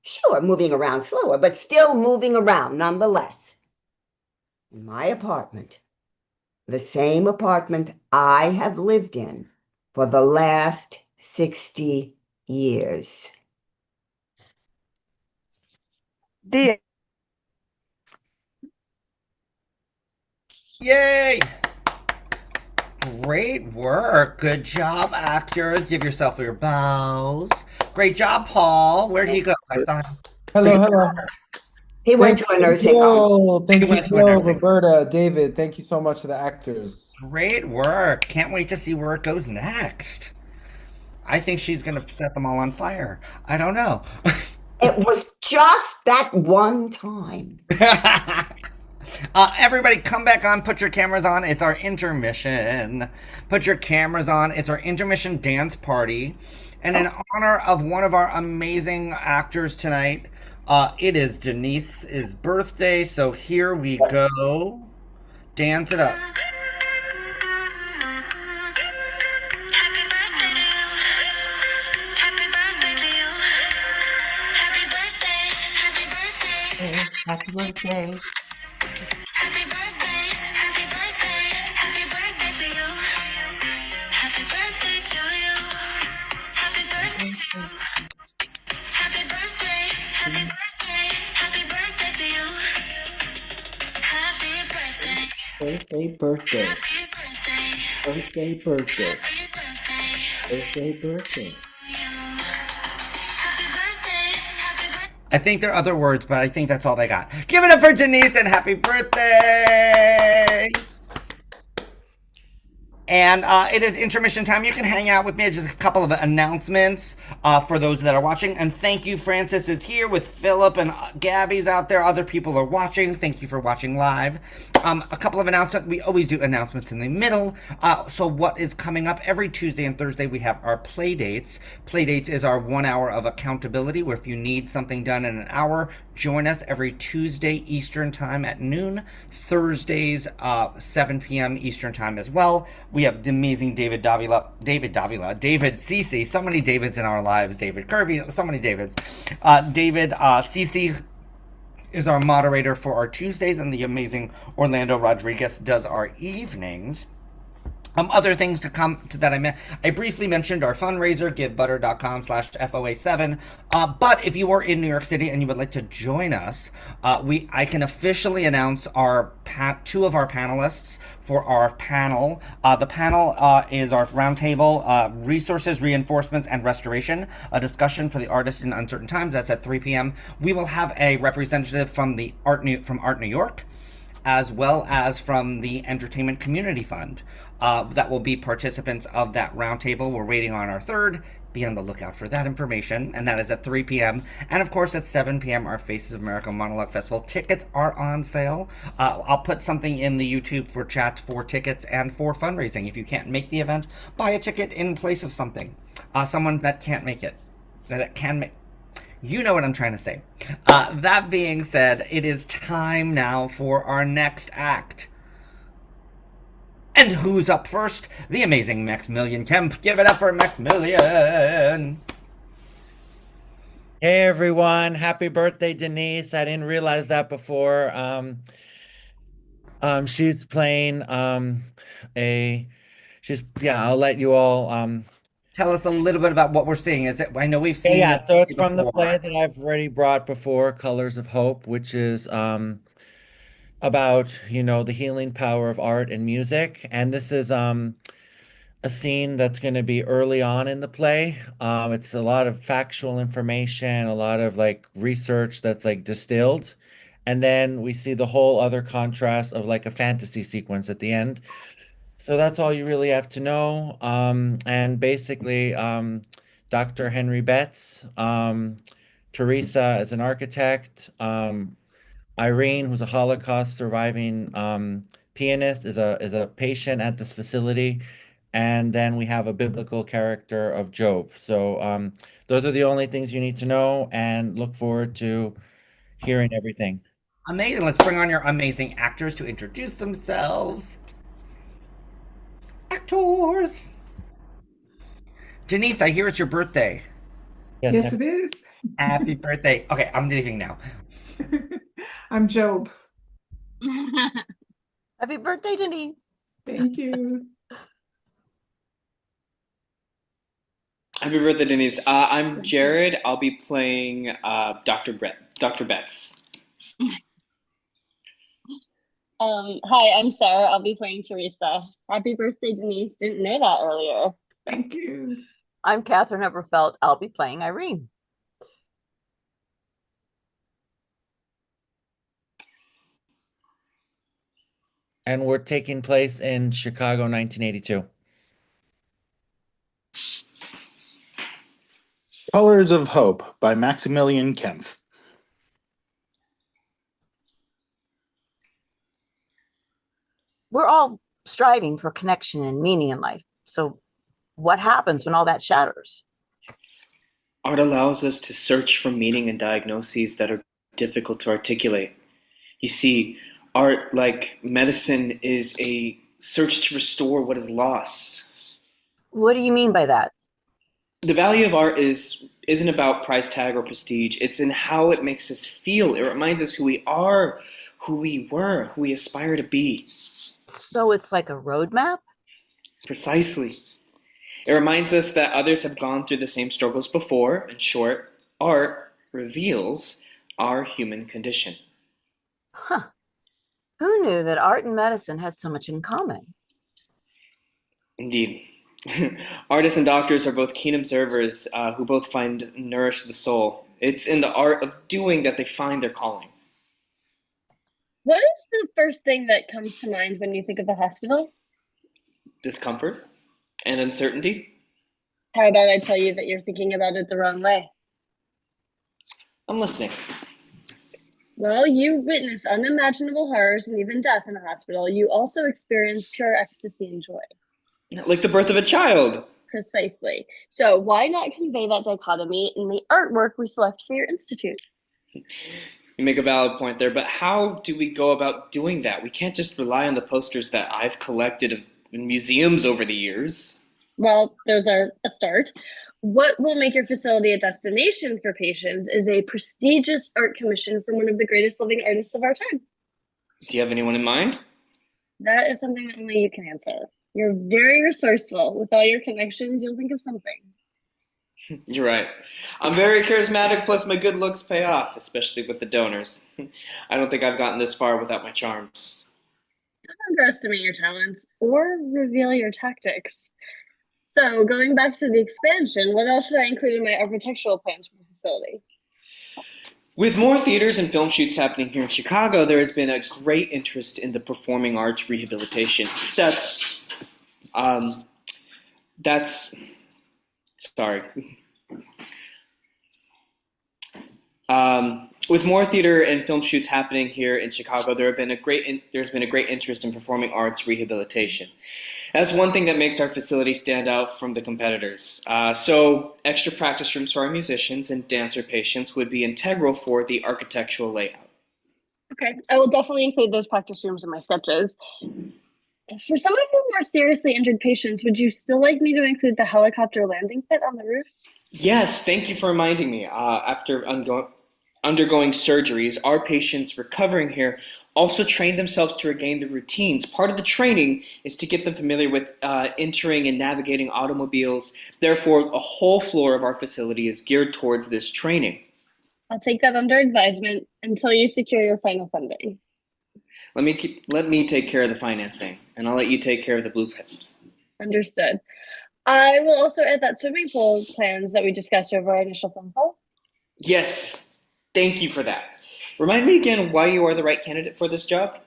Sure, moving around slower, but still moving around nonetheless. In my apartment, the same apartment I have lived in for the last 60 years. The Yay! Great work. Good job, actors. Give yourself your bows. Great job, Paul. Where'd he go? I saw him. Hello. He went to a nursing home. Thank He you, went to a Phil, nursing home. Roberta, David. Thank you so much to the actors. Great work. Can't wait to see where it goes next. I think she's going to set them all on fire. I don't know. It was just that one time. Everybody come back on, put your cameras on. It's our intermission. Put your cameras on. It's our intermission dance party. And in honor of one of our amazing actors tonight, it is Denise's birthday. So here we go. Dance it up. Happy birthday. Happy birthday, happy birthday, happy birthday to you. Happy birthday to you. Happy birthday to you. Happy birthday, happy birthday, happy birthday to you. Happy birthday. Birthday. Happy birthday. Birthday. Happy birthday. Birthday. I think there are other words, but I think that's all they got. Give it up for Denise and happy birthday! And it is intermission time. You can hang out with me. Just a couple of announcements for those that are watching. And thank you, Francis is here with Philip and Gabby's out there. Other people are watching. Thank you for watching live. A couple of announcements. We always do announcements in the middle. So what is coming up every Tuesday and Thursday, we have our play dates. Play dates is our 1 hour of accountability, where if you need something done in an hour, join us every Tuesday Eastern time at noon, Thursdays 7 p.m. Eastern time as well. We have the amazing David Cece, so many Davids in our lives, David Kirby, so many Davids. David Cece is our moderator for our Tuesdays, and the amazing Orlando Rodriguez does our evenings. Other things to come to that I briefly mentioned our fundraiser, givebutter.com/FOA7. But if you are in New York City and you would like to join us, I can officially announce our two of our panelists for our panel. The panel is our roundtable, resources, reinforcements, and restoration, a discussion for the artist in uncertain times. That's at 3 p.m. We will have a representative from Art New York, as well as from the Entertainment Community Fund. That will be participants of that roundtable. We're waiting on our third. Be on the lookout for that information, and that is at 3 p.m. And of course, at 7 p.m., our Faces of America Monologue Festival. Tickets are on sale. I'll put something in the YouTube for chat for tickets and for fundraising. If you can't make the event, buy a ticket in place of something. Someone that can't make it, that can make. You know what I'm trying to say. That being said, it is time now for our next act. And who's up first? The amazing Maximilian Kemp. Give it up for Maximilian. Hey everyone, happy birthday, Denise. I didn't realize that before. She's playing I'll let you all tell us a little bit about what we're seeing? Is it? I know we've seen. Yeah, this so it's from the before. play that I've already brought before, Colors of Hope, which is about, the healing power of art and music. And this is a scene that's going to be early on in the play. It's a lot of factual information, a lot of like research that's like distilled. And then we see the whole other contrast of like a fantasy sequence at the end. So that's all you really have to know. And basically, Dr. Henry Betts, Teresa as an architect, Irene, who's a Holocaust surviving pianist, is a patient at this facility, and then we have a biblical character of Job. So those are the only things you need to know, and look forward to hearing everything. Amazing. Let's bring on your amazing actors to introduce themselves. Actors. Denise, I hear it's your birthday. Yes, it is. Happy birthday. Okay, I'm leaving now. I'm Job. Happy birthday, Denise. Thank you. Happy birthday, Denise. I'm Jared. I'll be playing Dr. Betts. Hi, I'm Sarah. I'll be playing Teresa. Happy birthday, Denise. Didn't know that earlier. Thank you. I'm Catherine Everfelt. I'll be playing Irene. And we're taking place in Chicago, 1982. Colors of Hope by Maximilian Kempf. We're all striving for connection and meaning in life. So what happens when all that shatters? Art allows us to search for meaning in diagnoses that are difficult to articulate. You see, art, like medicine, is a search to restore what is lost. What do you mean by that? The value of art isn't about price tag or prestige. It's in how it makes us feel. It reminds us who we are, who we were, who we aspire to be. So it's like a roadmap? Precisely. It reminds us that others have gone through the same struggles before. In short, art reveals our human condition. Huh. Who knew that art and medicine had so much in common? Indeed. Artists and doctors are both keen observers who both find nourish the soul. It's in the art of doing that they find their calling. What is the first thing that comes to mind when you think of a hospital? Discomfort and uncertainty. How about I tell you that you're thinking about it the wrong way? I'm listening. Well, you witness unimaginable horrors and even death in a hospital. You also experience pure ecstasy and joy. Like the birth of a child. Precisely. So why not convey that dichotomy in the artwork we select for your institute? You make a valid point there, but how do we go about doing that? We can't just rely on the posters that I've collected in museums over the years. Well, those are a start. What will make your facility a destination for patients is a prestigious art commission from one of the greatest living artists of our time. Do you have anyone in mind? That is something that only you can answer. You're very resourceful. With all your connections, you'll think of something. You're right. I'm very charismatic, plus my good looks pay off, especially with the donors. I don't think I've gotten this far without my charms. Don't underestimate your talents or reveal your tactics. So, going back to the expansion, what else should I include in my architectural plans for the facility? With more theaters and film shoots happening here in Chicago, there has been a great interest in the performing arts rehabilitation. With more theater and film shoots happening here in Chicago, there's been a great interest in performing arts rehabilitation. That's one thing that makes our facility stand out from the competitors. So extra practice rooms for our musicians and dancer patients would be integral for the architectural layout. Okay, I will definitely include those practice rooms in my sketches. For some of the more seriously injured patients, would you still like me to include the helicopter landing pit on the roof? Yes, thank you for reminding me. After undergoing surgeries, our patients recovering here also train themselves to regain the routines. Part of the training is to get them familiar with entering and navigating automobiles. Therefore, a whole floor of our facility is geared towards this training. I'll take that under advisement until you secure your final funding. Let me take care of the financing, and I'll let you take care of the blueprints. Understood. I will also add that swimming pool plans that we discussed over our initial phone call. Yes, thank you for that. Remind me again why you are the right candidate for this job?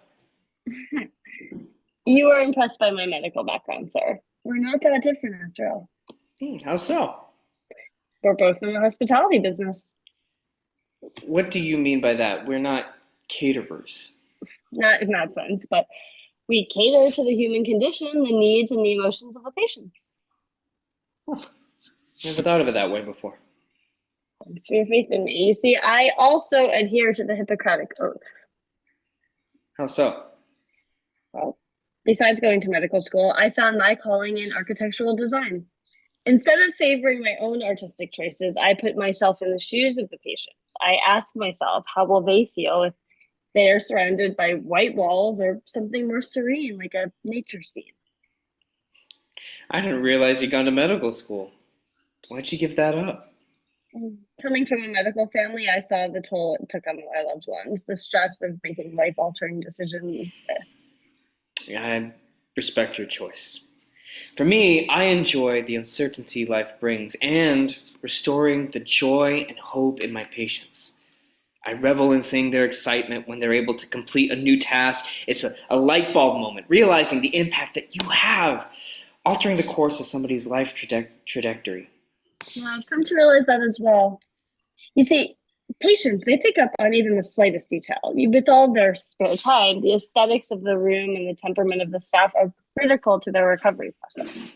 You are impressed by my medical background, sir. We're not that different after all. How so? We're both in the hospitality business. What do you mean by that? We're not caterers. Not in that sense, but we cater to the human condition, the needs, and the emotions of the patients. Never thought of it that way before. Thanks for your faith in me. You see, I also adhere to the Hippocratic Oath. How so? Well, besides going to medical school, I found my calling in architectural design. Instead of favoring my own artistic choices, I put myself in the shoes of the patients. I ask myself, how will they feel if they are surrounded by white walls or something more serene, like a nature scene? I didn't realize you'd gone to medical school. Why'd you give that up? Coming from a medical family, I saw the toll it took on my loved ones, the stress of making life-altering decisions. I respect your choice. For me, I enjoy the uncertainty life brings and restoring the joy and hope in my patients. I revel in seeing their excitement when they're able to complete a new task. It's a light bulb moment, realizing the impact that you have, altering the course of somebody's life trajectory. Well, I've come to realize that as well. You see, patients, they pick up on even the slightest detail. With all their spare time, the aesthetics of the room and the temperament of the staff are critical to their recovery process.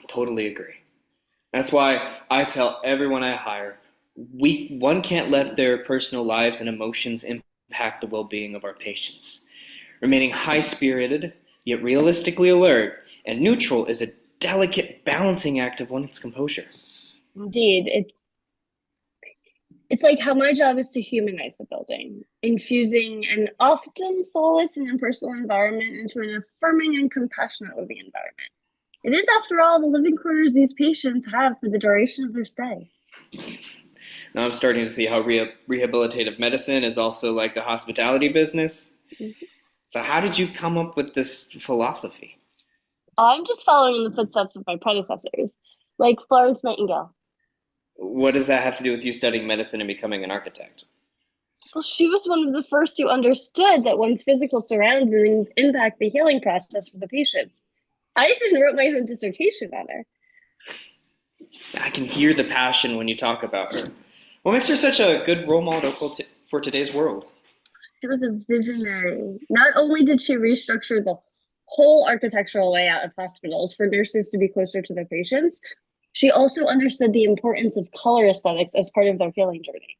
Totally agree. That's why I tell everyone I hire, one can't let their personal lives and emotions impact the well-being of our patients. Remaining high-spirited, yet realistically alert, and neutral is a delicate balancing act of one's composure. Indeed, it's like how my job is to humanize the building, infusing an often soulless and impersonal environment into an affirming and compassionate living environment. It is, after all, the living quarters these patients have for the duration of their stay. Now I'm starting to see how rehabilitative medicine is also like the hospitality business. Mm-hmm. So how did you come up with this philosophy? I'm just following in the footsteps of my predecessors, like Florence Nightingale. What does that have to do with you studying medicine and becoming an architect? Well, she was one of the first who understood that one's physical surroundings impact the healing process for the patients. I even wrote my own dissertation on her. I can hear the passion when you talk about her. What makes her such a good role model for today's world? She was a visionary. Not only did she restructure the whole architectural layout of hospitals for nurses to be closer to their patients, she also understood the importance of color aesthetics as part of their healing journey.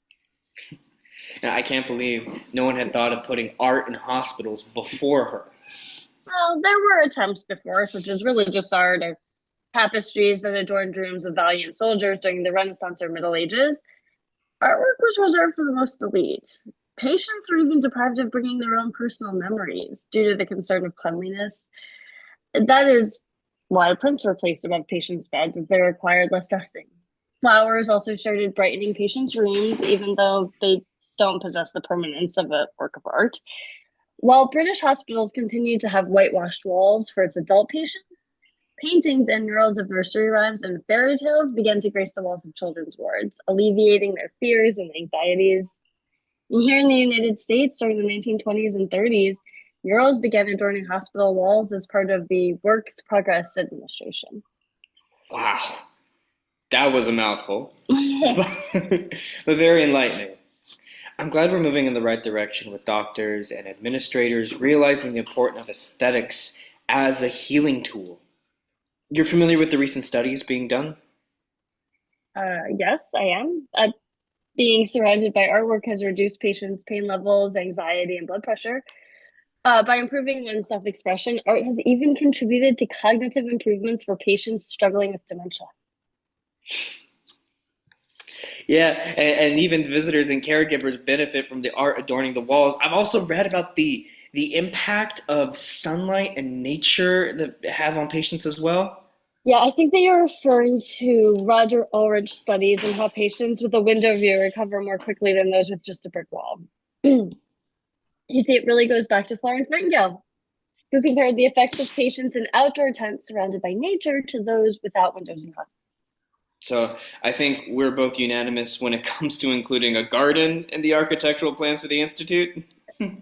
Now, I can't believe no one had thought of putting art in hospitals before her. Well, there were attempts before, such as religious art or tapestries that adorned rooms of valiant soldiers during the Renaissance or Middle Ages. Artwork was reserved for the most elite. Patients were even deprived of bringing their own personal memories due to the concern of cleanliness. That is why prints were placed above patients' beds, as they required less dusting. Flowers also started brightening patients' rooms, even though they don't possess the permanence of a work of art. While British hospitals continued to have whitewashed walls for its adult patients, paintings and murals of nursery rhymes and fairy tales began to grace the walls of children's wards, alleviating their fears and anxieties. And here in the United States, during the 1920s and 30s, murals began adorning hospital walls as part of the Works Progress Administration. Wow, that was a mouthful, but very enlightening. I'm glad we're moving in the right direction with doctors and administrators realizing the importance of aesthetics as a healing tool. You're familiar with the recent studies being done? Yes, I am. Being surrounded by artwork has reduced patients' pain levels, anxiety, and blood pressure. By improving one's self-expression, art has even contributed to cognitive improvements for patients struggling with dementia. Yeah, and even visitors and caregivers benefit from the art adorning the walls. I've also read about the impact of sunlight and nature that have on patients as well. Yeah, I think that you're referring to Roger Ulrich studies and how patients with a window view recover more quickly than those with just a brick wall. You see, it really goes back to Florence Nightingale, who compared the effects of patients in outdoor tents surrounded by nature to those without windows in hospitals. So I think we're both unanimous when it comes to including a garden in the architectural plans for the Institute. We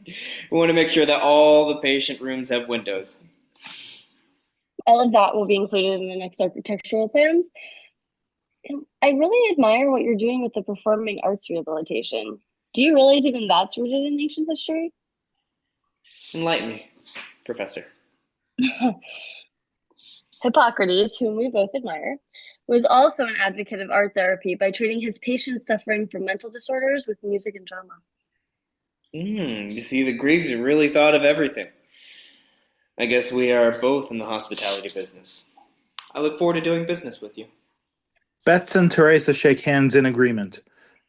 want to make sure that all the patient rooms have windows. All of that will be included in the next architectural plans. And I really admire what you're doing with the performing arts rehabilitation. Do you realize even that's rooted in ancient history? Enlighten me, Professor. Hippocrates, whom we both admire, was also an advocate of art therapy by treating his patients suffering from mental disorders with music and drama. You see, the Greeks really thought of everything. I guess we are both in the hospitality business. I look forward to doing business with you. Betts and Teresa shake hands in agreement.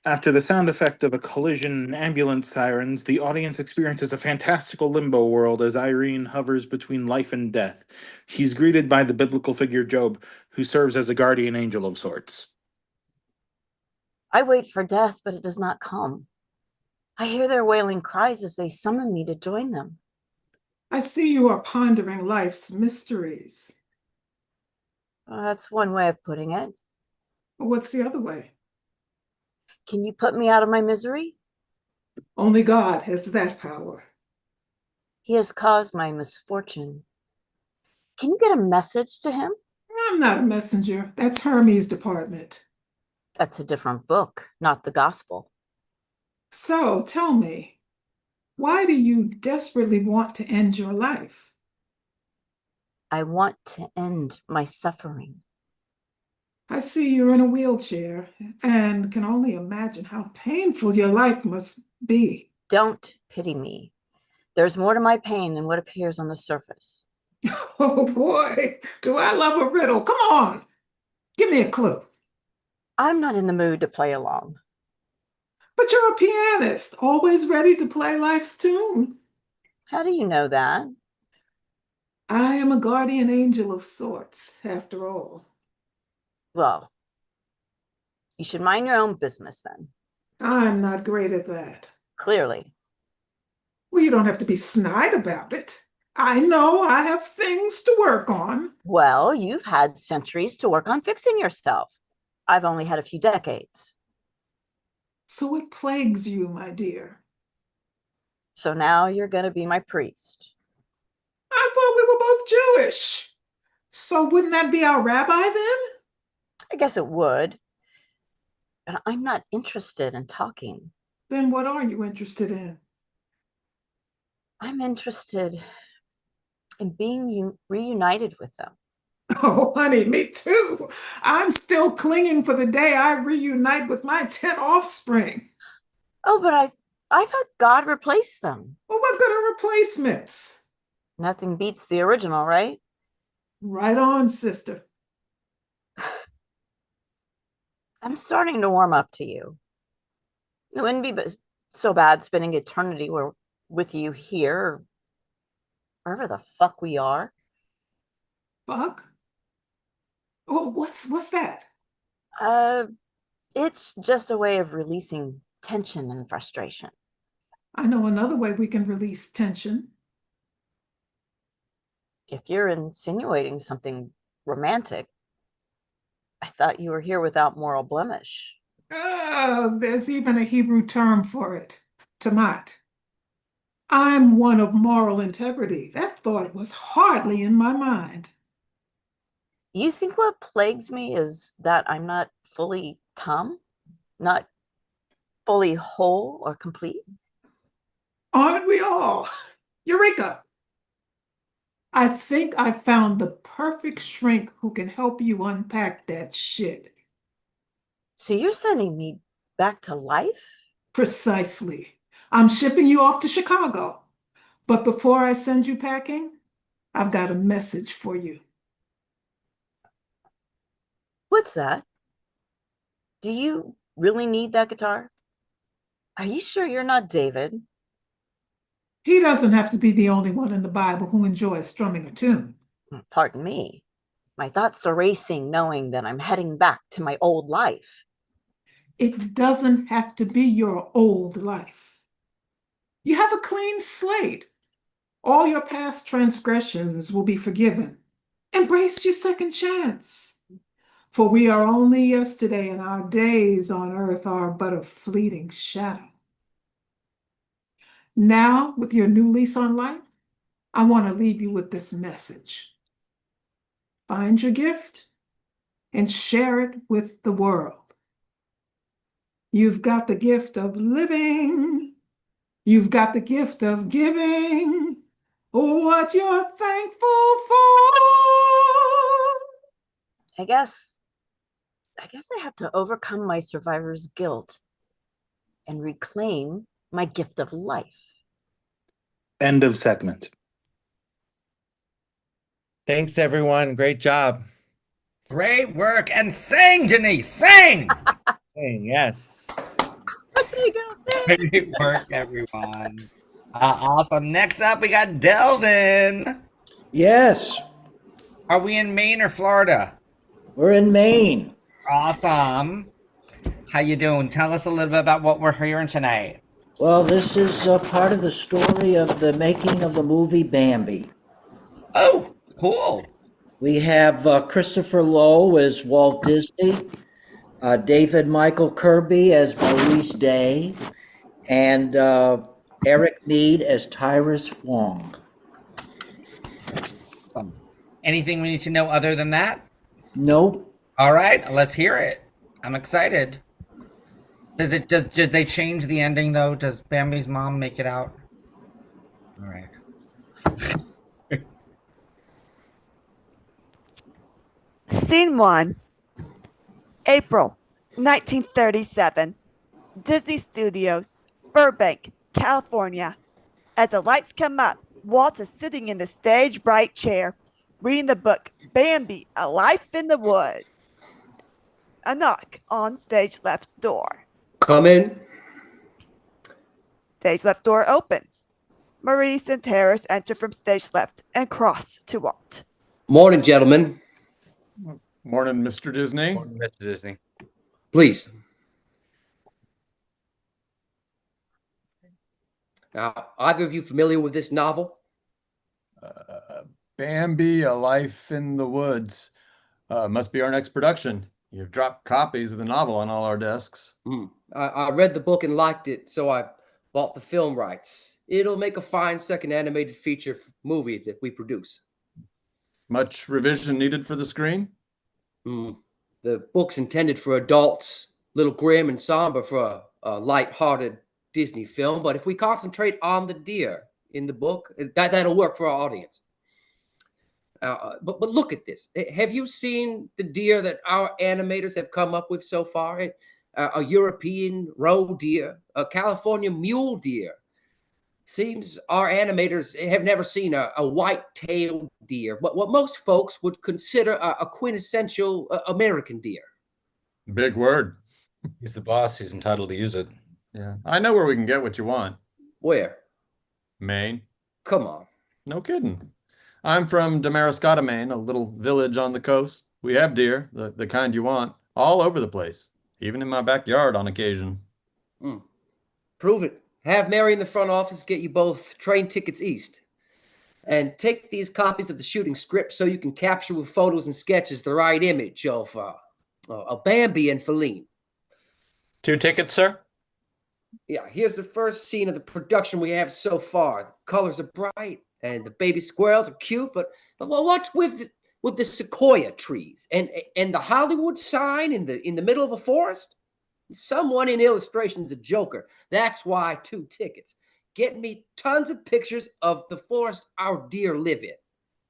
After the sound effect of a collision and ambulance sirens, the audience experiences a fantastical limbo world as Irene hovers between life and death. She's greeted by the biblical figure Job, who serves as a guardian angel of sorts. I wait for death, but it does not come. I hear their wailing cries as they summon me to join them. I see you are pondering life's mysteries. That's one way of putting it. What's the other way? Can you put me out of my misery? Only God has that power. He has caused my misfortune. Can you get a message to him? I'm not a messenger. That's Hermes' department. That's a different book, not the gospel. So tell me, why do you desperately want to end your life? I want to end my suffering. I see you're in a wheelchair and can only imagine how painful your life must be. Don't pity me. There's more to my pain than what appears on the surface. Oh boy, do I love a riddle. Come on, give me a clue. I'm not in the mood to play along. But you're a pianist, always ready to play life's tune. How do you know that? I am a guardian angel of sorts, after all. Well, you should mind your own business then. I'm not great at that. Clearly. Well, you don't have to be snide about it. I know I have things to work on. Well, you've had centuries to work on fixing yourself. I've only had a few decades. So what plagues you, my dear? So now you're going to be my priest. I thought we were both Jewish. So wouldn't that be our rabbi then? I guess it would. But I'm not interested in talking. Then what are you interested in? I'm interested in being reunited with them. Oh, honey, me too. I'm still clinging for the day I reunite with my 10 offspring. Oh, but I thought God replaced them. Well, what good are replacements? Nothing beats the original, right? Right on, sister. I'm starting to warm up to you. It wouldn't be so bad spending eternity with you here, or wherever the fuck we are. Fuck? Oh, what's that? It's just a way of releasing tension and frustration. I know another way we can release tension. If you're insinuating something romantic, I thought you were here without moral blemish. Oh, there's even a Hebrew term for it, tamat. I'm one of moral integrity. That thought was hardly in my mind. You think what plagues me is that I'm not fully tam? Not fully whole or complete? Aren't we all? Eureka! I think I found the perfect shrink who can help you unpack that shit. So you're sending me back to life? Precisely. I'm shipping you off to Chicago. But before I send you packing, I've got a message for you. What's that? Do you really need that guitar? Are you sure you're not David? He doesn't have to be the only one in the Bible who enjoys strumming a tune. Pardon me. My thoughts are racing knowing that I'm heading back to my old life. It doesn't have to be your old life. You have a clean slate. All your past transgressions will be forgiven. Embrace your second chance. For we are only yesterday, and our days on earth are but a fleeting shadow. Now, with your new lease on life, I want to leave you with this message. Find your gift and share it with the world. You've got the gift of living. You've got the gift of giving what you're thankful for. I guess I have to overcome my survivor's guilt and reclaim my gift of life. End of segment. Thanks, everyone. Great job. Great work. And sing, Denise, sing! Hey, yes. Great work, everyone. Awesome. Next up, we got Delvin. Yes, Are we in Maine or Florida? we're in Maine. Awesome. How you doing? Tell us a little bit about what we're hearing tonight. Well, this is part of the story of the making of the movie Bambi. Oh, cool. We have Christopher Lowe as Walt Disney, David Michael Kirby as Maurice Day, and Eric Mead as Tyrus Wong. Anything we need to know other than that? Nope. All right, let's hear it. I'm excited. Did they change the ending though? Does Bambi's mom make it out? All right. Scene 1, April 1937, Disney Studios, Burbank, California. As the lights come up, Walt is sitting in the stage bright chair, reading the book Bambi, A Life in the Woods. A knock on stage left door. Come in. Stage left door opens. Maurice and Terrace enter from stage left and cross to Walt. Morning, gentlemen. Morning, Mr. Disney. Mr. Disney. Please. Either of you familiar with this novel? Bambi, A Life in the Woods. Must be our next production. You've dropped copies of the novel on all our desks. I read the book and liked it, so I bought the film rights. It'll make a fine second animated feature movie that we produce. Much revision needed for the screen? The book's intended for adults, a little grim and somber for a light-hearted Disney film, but if we concentrate on the deer in the book, that'll work for our audience. But look at this. Have you seen the deer that our animators have come up with so far? A European roe deer, a California mule deer. Seems our animators have never seen a white-tailed deer, what most folks would consider a quintessential American deer. Big word. He's the boss. He's entitled to use it. Yeah. I know where we can get what you want. Where? Maine. Come on. No kidding. I'm from Damariscotta, Maine, a little village on the coast. We have deer, the kind you want, all over the place, even in my backyard on occasion. Prove it. Have Mary in the front office get you both train tickets east. And take these copies of the shooting script so you can capture with photos and sketches the right image of Bambi and Feline. 2 tickets, sir? Yeah, here's the first scene of the production we have so far. The colors are bright and the baby squirrels are cute, but what's with the sequoia trees and the Hollywood sign in the middle of a forest? Someone in illustration's a joker. That's why 2 tickets. Get me tons of pictures of the forest our deer live in.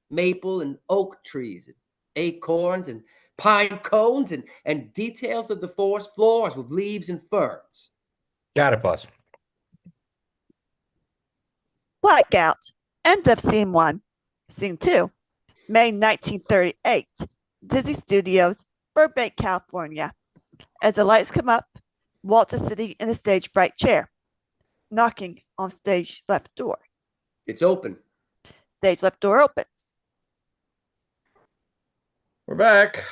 Maple and oak trees, and acorns and pine cones, and details of the forest floors with leaves and ferns. Got it, boss. Blackout. End of scene 1. Scene 2, May 1938, Disney Studios, Burbank, California. As the lights come up, Walt is sitting in the stage right chair, knocking on stage left door. It's open. Stage left door opens. We're back.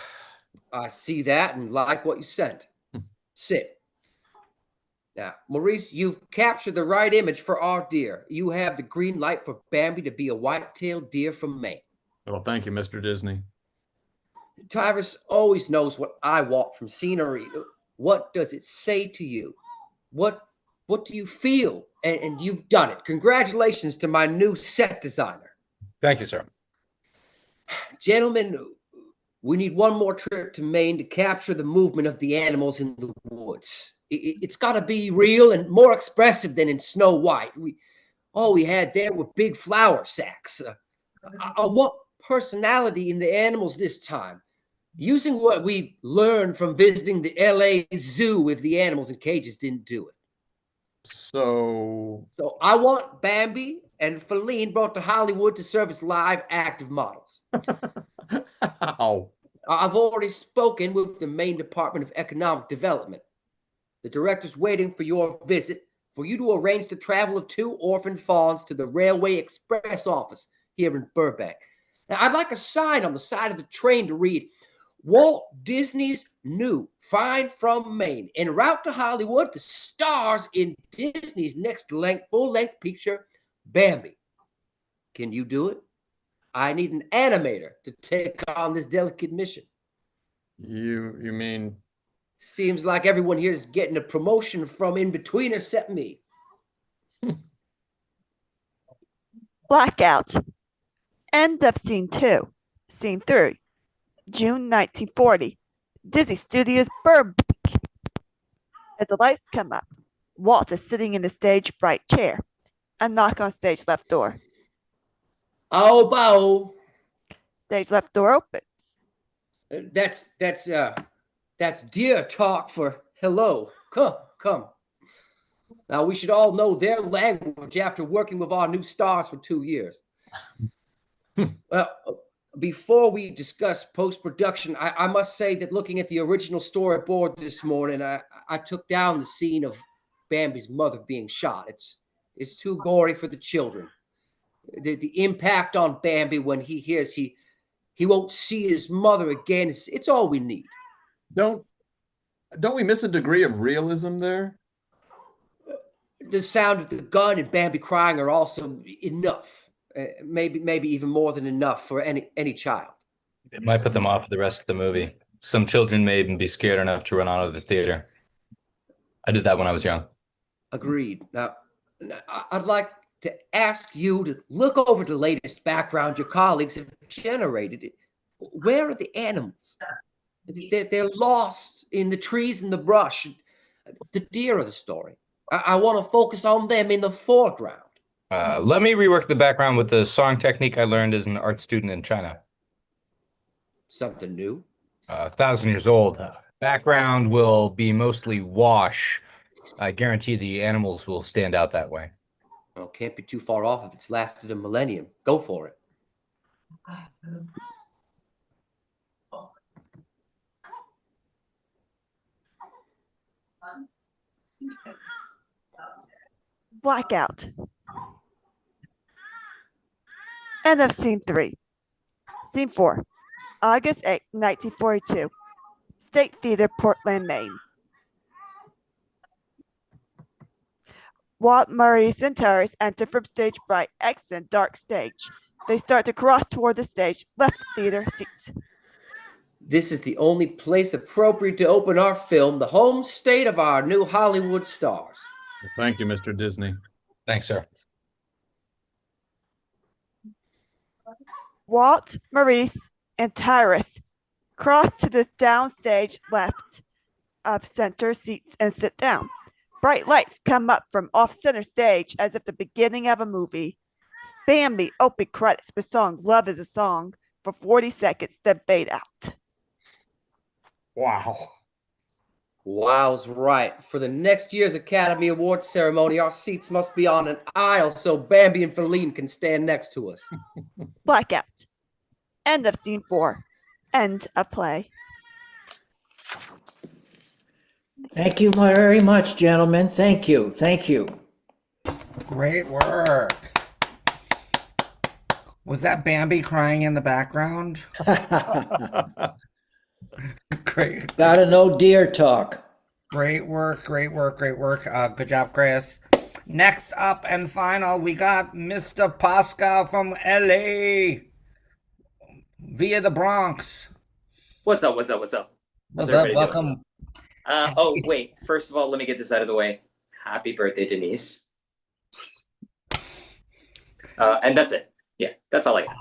I see that and like what you sent. Sit. Now, Maurice, you've captured the right image for our deer. You have the green light for Bambi to be a white-tailed deer from Maine. Well, thank you, Mr. Disney. Tyrus always knows what I want from scenery. What does it say to you? What do you feel? And you've done it. Congratulations to my new set designer. Thank you, sir. Gentlemen, we need one more trip to Maine to capture the movement of the animals in the woods. It's got to be real and more expressive than in Snow White. All we had there were big flour sacks. I want personality in the animals this time, using what we learned from visiting the LA Zoo if the animals in cages didn't do it. So I want Bambi and Feline brought to Hollywood to serve as live active models. Ow. I've already spoken with the Maine Department of Economic Development. The director's waiting for your visit for you to arrange the travel of 2 orphan fawns to the Railway Express office here in Burbank. Now, I'd like a sign on the side of the train to read, Walt Disney's new Find from Maine. En route to Hollywood, the stars in Disney's next full-length picture, Bambi. Can you do it? I need an animator to take on this delicate mission. You mean? Seems like everyone here is getting a promotion from in-betweener except me. Blackout. End of scene 2. Scene 3. June 1940. Disney Studios Burbank. As the lights come up, Walt is sitting in the stage right chair. A knock on stage left door. Oh, bow. Stage left door opens. That's deer talk for hello. Come. Now we should all know their language after working with our new stars for 2 years. Well, before we discuss post-production, I must say that looking at the original storyboard this morning, I took down the scene of Bambi's mother being shot. It's too gory for the children. The impact on Bambi when he hears he won't see his mother again, it's all we need. Don't we miss a degree of realism there? The sound of the gun and Bambi crying are also enough. Maybe even more than enough for any child. It might put them off for the rest of the movie. Some children may even be scared enough to run out of the theater. I did that when I was young. Agreed. Now, I'd like to ask you to look over the latest background your colleagues have generated. Where are the animals? They're lost in the trees and the brush. The deer are the story. I want to focus on them in the foreground. Let me rework the background with the song technique I learned as an art student in China. Something new? 1,000 years old. Background will be mostly wash. I guarantee the animals will stand out that way. Well, can't be too far off if it's lasted a millennium. Go for it. Blackout. End of scene 3. Scene 4. August 8, 1942. State Theater, Portland, Maine. Walt, Maurice, and Tyrus enter from stage right, exit dark stage. They start to cross toward the stage, left theater seats. This is the only place appropriate to open our film, the home state of our new Hollywood stars. Well, thank you, Mr. Disney. Thanks, sir. Walt, Maurice, and Tyrus cross to the downstage left of center seats and sit down. Bright lights come up from off center stage as if the beginning of a movie. Bambi open credits with song Love is a Song for 40 seconds, then fade out. Wow. Wow's right. For the next year's Academy Awards ceremony, our seats must be on an aisle so Bambi and Feline can stand next to us. Blackout. End of scene 4. End of play. Thank you very much, gentlemen. Thank you. Thank you. Great work. Was that Bambi crying in the background? Great. Gotta know deer talk. Great work, great work, great work. Good job, Chris. Next up and final, we got Mr. Pascal from LA via the Bronx. What's up? What's up? What's up? What's How's up? everybody doing? Welcome. Oh, wait. First of all, let me get this out of the way. Happy birthday, Denise. And that's it. Yeah, that's all I got.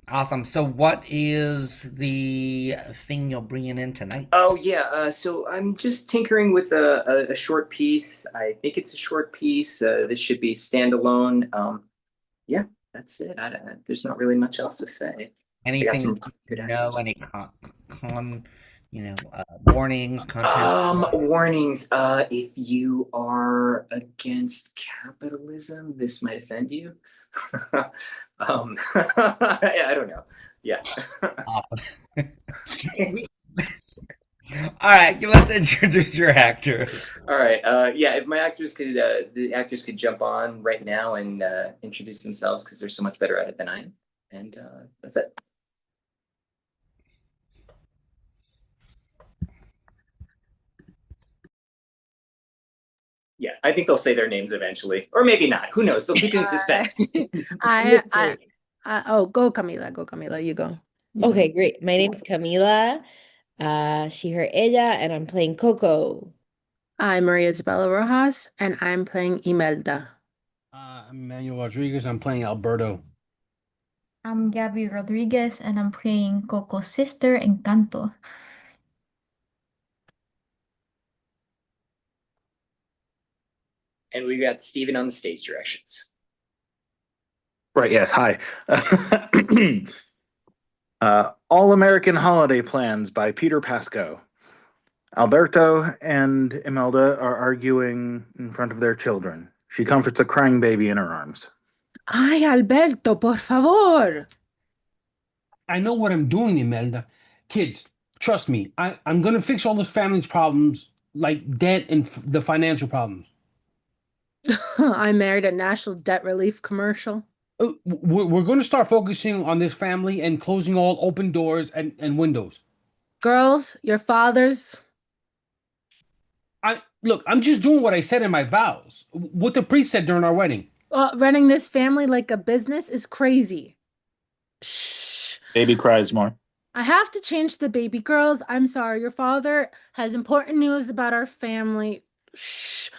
Awesome. So what is the thing you're bringing in tonight? Oh, yeah. So I'm just tinkering with a short piece. I think it's a short piece. This should be standalone. Yeah, that's it. There's not really much else to say. I got some Anything good you know, actors. any warnings, content? Warnings. If you are against capitalism, this might offend you. I don't know. Yeah. Awesome. All right, let's introduce your actors. All right. Yeah, if my actors could, the actors could jump on right now and introduce themselves because they're so much better at it than I am. And that's it. Yeah, I think they'll say their names eventually, or maybe not. Who knows? They'll keep you in suspense. Oh, go Camila, go Camila, you go. Okay, great. My name's Camila. She, her, ella, and I'm playing Coco. I'm Maria Isabella Rojas, and I'm playing Imelda. I'm Manuel Rodriguez. I'm playing Alberto. I'm Gabby Rodriguez, and I'm playing Coco's sister, Encanto. And we got Steven on the stage directions. Right, yes, hi. All American Holiday Plans by Peter Pasco. Alberto and Imelda are arguing in front of their children. She comforts a crying baby in her arms. Ay, Alberto, por favor. I know what I'm doing, Imelda. Kids, trust me. I'm gonna fix all this family's problems, like debt and the financial problems. I married a national debt relief commercial. We're going to start focusing on this family and closing all open doors and windows. Girls, your fathers. Look, I'm just doing what I said in my vows. What the priest said during our wedding. Running this family like a business is crazy. Baby cries more. I have to change the baby. Girls, I'm sorry. Your father has important news about our family. Shh.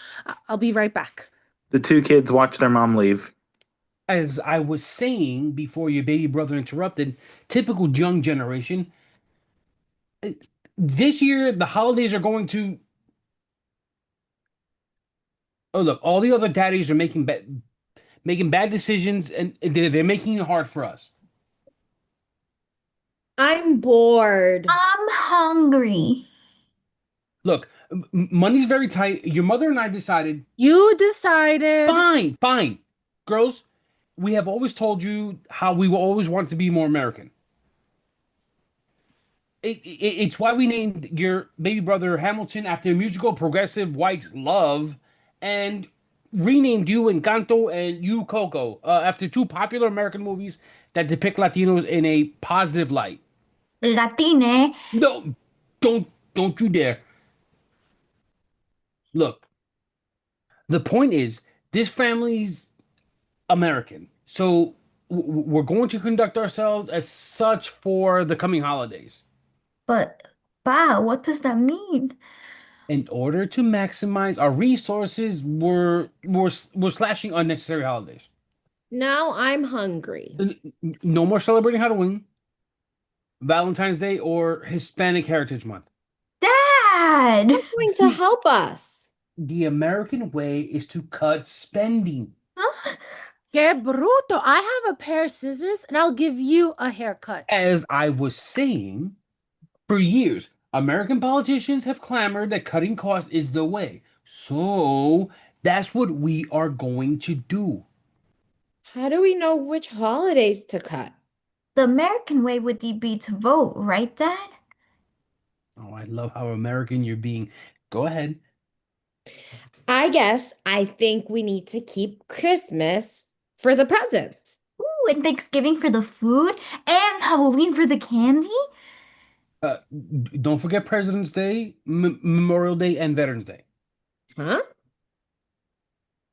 I'll be right back. The two kids watch their mom leave. As I was saying before your baby brother interrupted, typical young generation. This year, the holidays are going to... Oh, look, all the other daddies are making bad decisions, and they're making it hard for us. I'm bored. I'm hungry. Look, money's very tight. Your mother and I decided... You decided... Fine. Girls, we have always told you how we will always want to be more American. It's why we named your baby brother Hamilton after a musical progressive whites love, and renamed you Encanto and you Coco after two popular American movies that depict Latinos in a positive light. Latine. No, don't you dare. Look, the point is, this family's American, so we're going to conduct ourselves as such for the coming holidays. But, Pa, what does that mean? In order to maximize our resources, we're slashing unnecessary holidays. Now I'm hungry. No more celebrating Halloween, Valentine's Day, or Hispanic Heritage Month. Dad! Who's going to help us? The American way is to cut spending. Huh? Que bruto. I have a pair of scissors, and I'll give you a haircut. As I was saying, for years, American politicians have clamored that cutting costs is the way. So that's what we are going to do. How do we know which holidays to cut? The American way would be to vote, right, Dad? Oh, I love how American you're being. Go ahead. I think we need to keep Christmas for the presents. Ooh, and Thanksgiving for the food and Halloween for the candy. Don't forget President's Day, Memorial Day, and Veterans Day. Huh?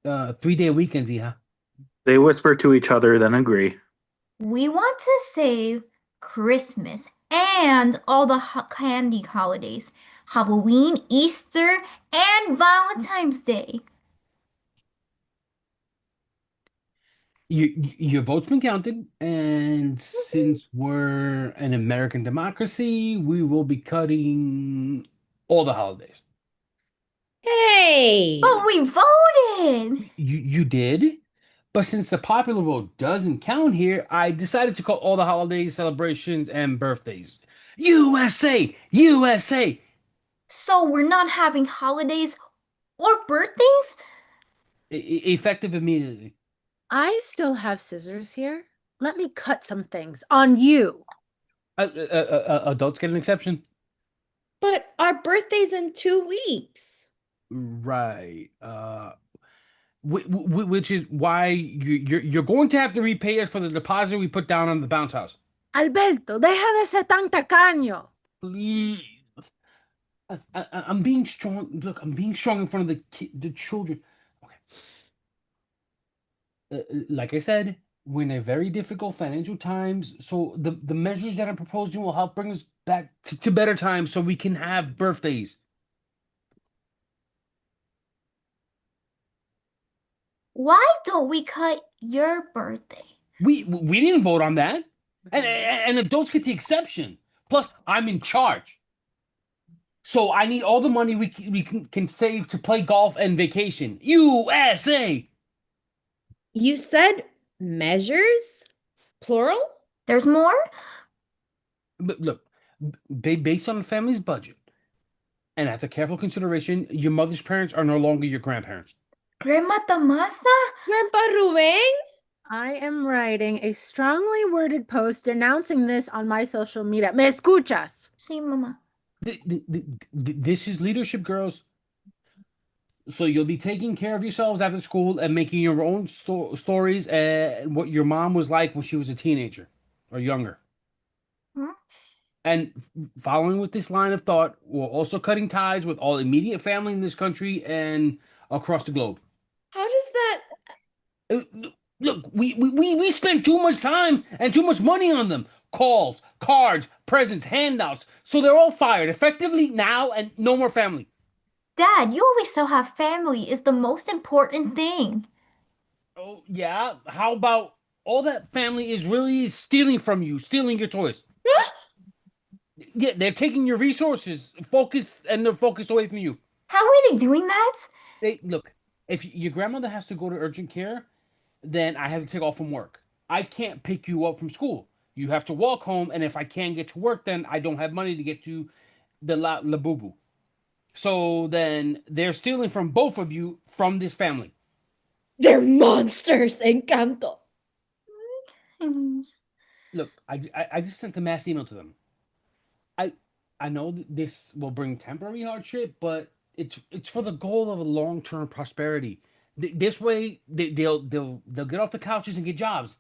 3-day weekends, yeah. They whisper to each other, then agree. We want to save Christmas and all the candy holidays, Halloween, Easter, and Valentine's Day. Your vote's been counted, and since we're an American democracy, we will be cutting all the holidays. Hey! But we voted! You did? But since the popular vote doesn't count here, I decided to cut all the holidays, celebrations, and birthdays. USA! USA! So we're not having holidays or birthdays? Effective immediately. I still have scissors here. Let me cut some things on you. Adults get an exception. But our birthday's in 2 weeks. Right. Which is why you're going to have to repay us for the deposit we put down on the bounce house. Alberto, deja de ser tan tacaño. Please. I'm being strong. Look, I'm being strong in front of the children. Okay. Like I said, we're in a very difficult financial times, so the measures that I'm proposing will help bring us back to better times so we can have birthdays. Why don't we cut your birthday? We didn't vote on that, and adults get the exception. Plus, I'm in charge, so I need all the money we can save to play golf and vacation. USA. You said measures? Plural? There's more? But look, based on the family's budget, and after careful consideration, your mother's parents are no longer your grandparents. Grandma Tomasa? Grandpa Ruben? I am writing a strongly worded post denouncing this on my social media. ¿Me escuchas? Sí, Mama. This is leadership, girls. So you'll be taking care of yourselves after school and making your own stories and what your mom was like when she was a teenager or younger. Huh? And following with this line of thought, we're also cutting ties with all immediate family in this country and across the globe. How does that... Look, we spent too much time and too much money on them. Calls, cards, presents, handouts. So they're all fired effectively now and no more family. Dad, you always so have family is the most important thing. Oh, yeah? How about all that family is really stealing from you, stealing your toys? Yeah, they're taking your resources, their focus away from you. How are they doing that? Look, if your grandmother has to go to urgent care, then I have to take off from work. I can't pick you up from school. You have to walk home, and if I can't get to work, then I don't have money to get to the La Bubu. So then they're stealing from both of you from this family. They're monsters, Encanto. Look, I just sent a mass email to them. I know that this will bring temporary hardship, but it's for the goal of a long-term prosperity. This way, they'll get off the couches and get jobs.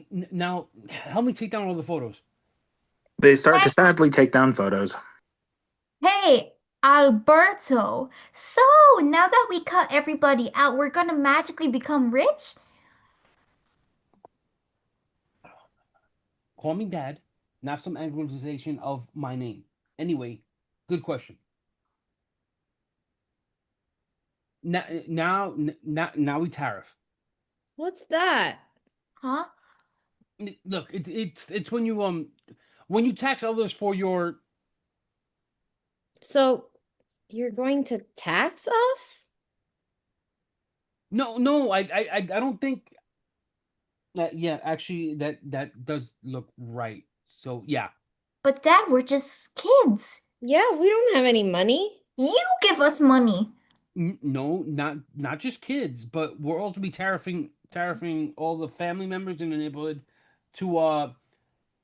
Now, help me take down all the photos. They start to sadly take down photos. Hey, Alberto. So now that we cut everybody out, we're gonna magically become rich? Call me Dad, not some anglicization of my name. Anyway, good question. Now we tariff. What's that? Huh? Look, it's when you tax others for your. So, you're going to tax us? No, I don't think. Yeah, actually, that does look right. So yeah. But Dad, we're just kids. Yeah, we don't have any money. You give us money. No, not just kids, but we'll also be tariffing all the family members in the neighborhood to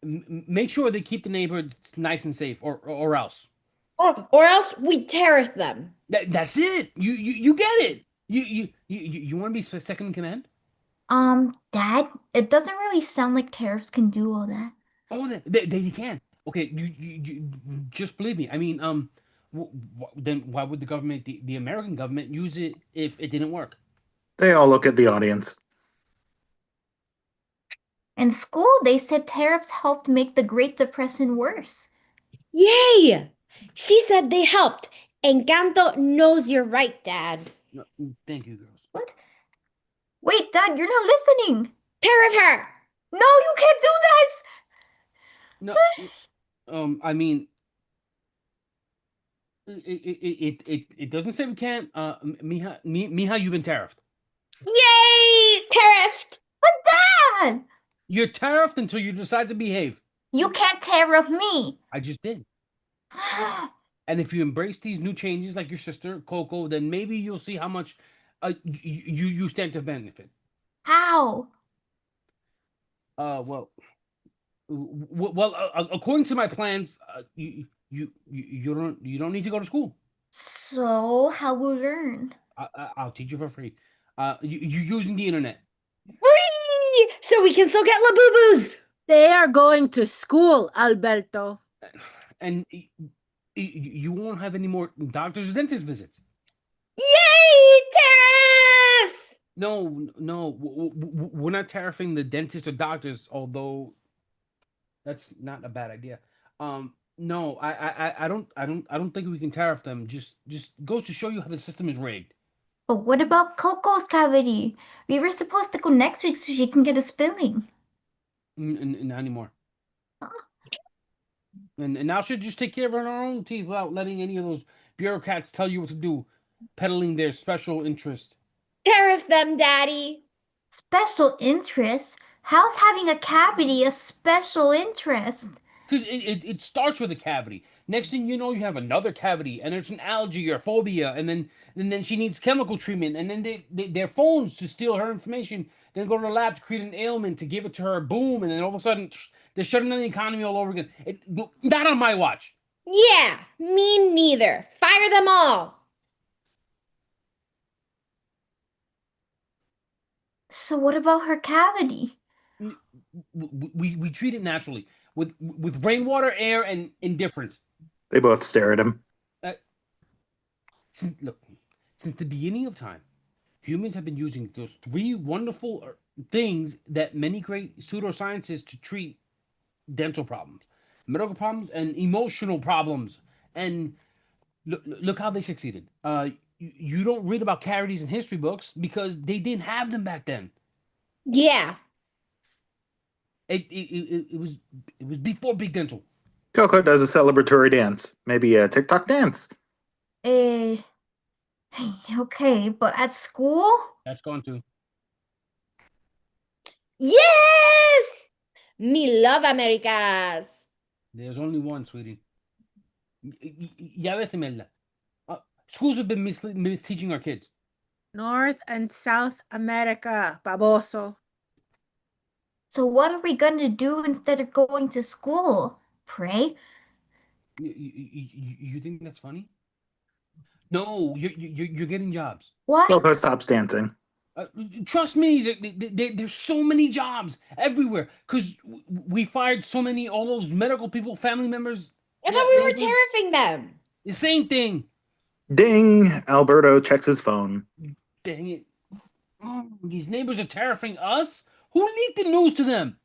make sure they keep the neighborhood nice and safe, or else. Or else we tariff them. That's it. You get it. You want to be second in command? Dad, it doesn't really sound like tariffs can do all that. Oh, they can. Okay, you just believe me. I mean, then why would the government, the American government, use it if it didn't work? They all look at the audience. In school, they said tariffs helped make the Great Depression worse. Yay! She said they helped. Encanto knows you're right, Dad. No, thank you, girls. What? Wait, Dad, you're not listening. Tariff her! No, you can't do that. No, I mean, it doesn't say we can't. Mija, you've been tariffed. Yay! Tariffed! But Dad! You're tariffed until you decide to behave. You can't tariff me. I just did. And if you embrace these new changes, like your sister Coco, then maybe you'll see how much you stand to benefit. How? Well, according to my plans, you don't need to go to school. So, how will we learn? I'll teach you for free. You using the internet. Free! So we can still get Labubus! They are going to school, Alberto. And you won't have any more doctors or dentist visits. Yay! Tariffs! No, we're not tariffing the dentists or doctors, although that's not a bad idea. No, I don't think we can tariff them. Just goes to show you how the system is rigged. But what about Coco's cavity? We were supposed to go next week so she can get a spilling. Not anymore. And now she'll just take care of her own teeth without letting any of those bureaucrats tell you what to do, peddling their special interest. Tariff them, Daddy. Special interest? How's having a cavity a special interest? Because it starts with a cavity. Next thing you know, you have another cavity, and there's an allergy or phobia, and then she needs chemical treatment, and then their phones to steal her information, then go to the lab to create an ailment to give it to her, boom, and then all of a sudden they're shutting down the economy all over again. Not on my watch. Yeah, me neither. Fire them all. So what about her cavity? We treat it naturally with rainwater, air, and indifference. They both stare at him. Since the beginning of time, humans have been using those three wonderful things that many great pseudosciences to treat dental problems, medical problems, and emotional problems. And look how they succeeded. You don't read about cavities in history books because they didn't have them back then. Yeah. It was before big dental. Coco does a celebratory dance. Maybe a TikTok dance. Okay, but at school? That's gone too. Yes! Me love Americas. There's only one, sweetie. Ya ves, Imelda. Schools have been misteaching our kids. North and South America, baboso. So what are we gonna do instead of going to school? Pray? You think that's funny? No, you're getting jobs. What? Coco stops dancing. Trust me, there's so many jobs everywhere because we fired so many, all those medical people, family members. I thought we were tariffing them. The same thing. Ding! Alberto checks his phone. Dang it. Oh, these neighbors are tariffing us? Who leaked the news to them?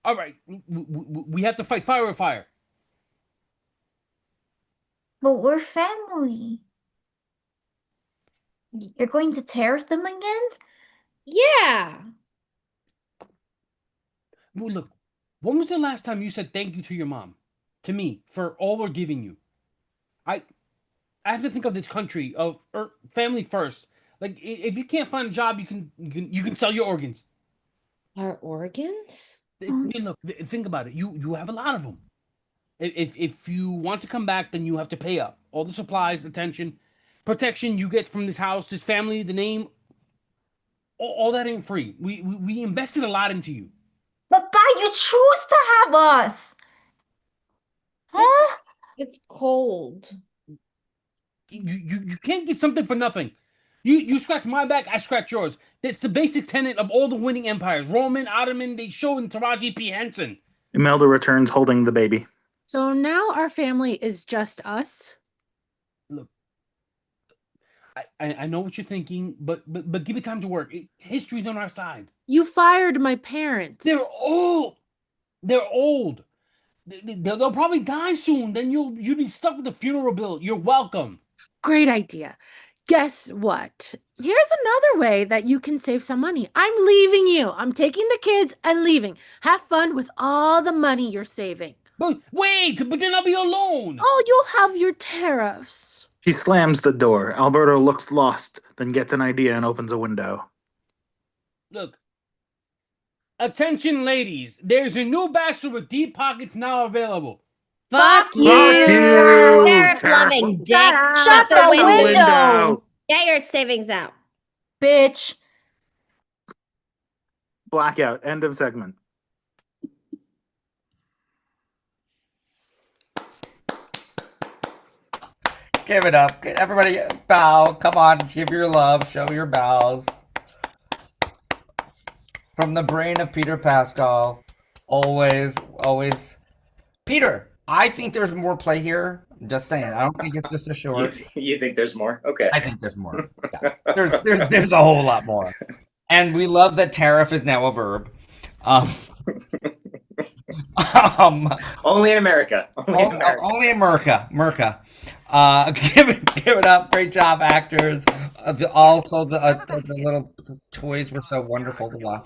All right, we have to fight fire with fire. But we're family. You're going to tariff them again? Yeah. Well, look, when was the last time you said thank you to your mom? To me, for all we're giving you? I have to think of this country, of family first. Like, if you can't find a job, you can sell your organs. Our organs? Look, think about it. You have a lot of them. If you want to come back, then you have to pay up. All the supplies, attention, protection you get from this house, this family, the name, all that ain't free. We invested a lot into you. But you choose to have us. It's cold. You can't get something for nothing. You scratch my back, I scratch yours. That's the basic tenet of all the winning empires. Roman, Ottoman, they show in Taraji P. Henson. Imelda returns holding the baby. So now our family is just us? Look, I know what you're thinking, but give it time to work. History's on our side. You fired my parents. They're old. They're old. They'll probably die soon. Then you'll be stuck with the funeral bill. You're welcome. Great idea. Guess what? Here's another way that you can save some money. I'm leaving you. I'm taking the kids and leaving. Have fun with all the money you're saving. But wait, but then I'll be alone. Oh, you'll have your tariffs. He slams the door. Alberto looks lost, then gets an idea and opens a window. Look. Attention, ladies. There's a new bachelor with deep pockets now available. Fuck you! Tariff-loving dick. Shut the window! Get your savings out. Bitch. Blackout. End of segment. Give it up. Everybody bow. Come on. Give your love. Show your bows. From the brain of Peter Pascal. Always. Peter, I think there's more play here. I'm just saying. I don't think it's just a short. You think there's more? Okay. I think there's more. Yeah. There's a whole lot more. And we love that tariff is now a verb. Only in America. Only in America. Give it up. Great job, actors. Also, the little toys were so wonderful to watch.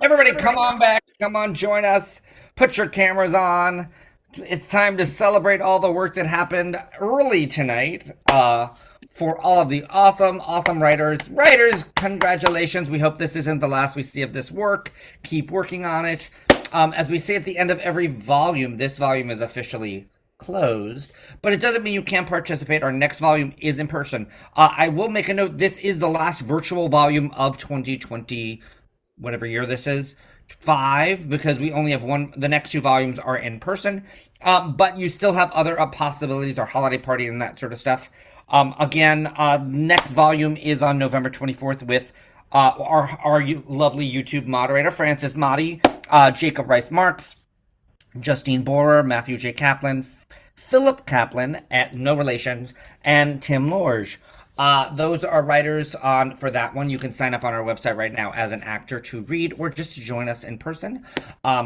Everybody, come on back. Come on, join us. Put your cameras on. It's time to celebrate all the work that happened early tonight. For all of the awesome writers. Writers, congratulations. We hope this isn't the last we see of this work. Keep working on it. As we say at the end of every volume, this volume is officially closed, but it doesn't mean you can't participate. Our next volume is in person. I will make a note. This is the last virtual volume of 2020, whatever year this is, 5, because we only have one. The next 2 volumes are in person, but you still have other possibilities, our holiday party and that sort of stuff. Again, next volume is on November 24th with our lovely YouTube moderator, Francis Motti, Jacob Rice-Marks, Justine Borer, Matthew J. Kaplan, Philip Kaplan, at no relations, and Tim Lorge. Those are writers for that one. You can sign up on our website right now as an actor to read or just to join us in person.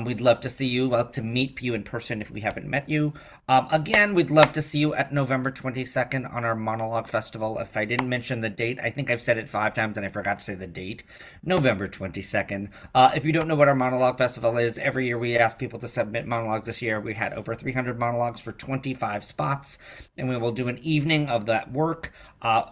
We'd love to see you, love to meet you in person if we haven't met you. Again, we'd love to see you at November 22nd on our Monologue Festival. If I didn't mention the date, I think I've said it 5 times and I forgot to say the date. November 22nd. If you don't know what our Monologue Festival is, every year we ask people to submit monologues. This year we had over 300 monologues for 25 spots, and we will do an evening of that work,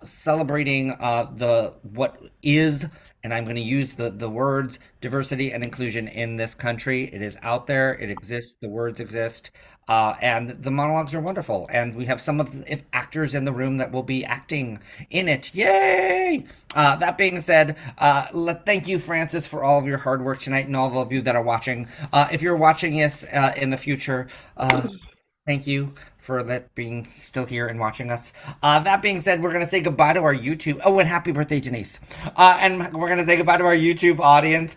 celebrating what is, and I'm going to use the words diversity and inclusion in this country. It is out there. It exists. The words exist. And the monologues are wonderful. And we have some of the actors in the room that will be acting in it. Yay! That being said, thank you, Francis, for all of your hard work tonight and all of you that are watching. If you're watching this in the future, thank you for being still here and watching us. That being said, we're going to say goodbye to our YouTube. Oh, and happy birthday, Denise. And we're going to say goodbye to our YouTube audience.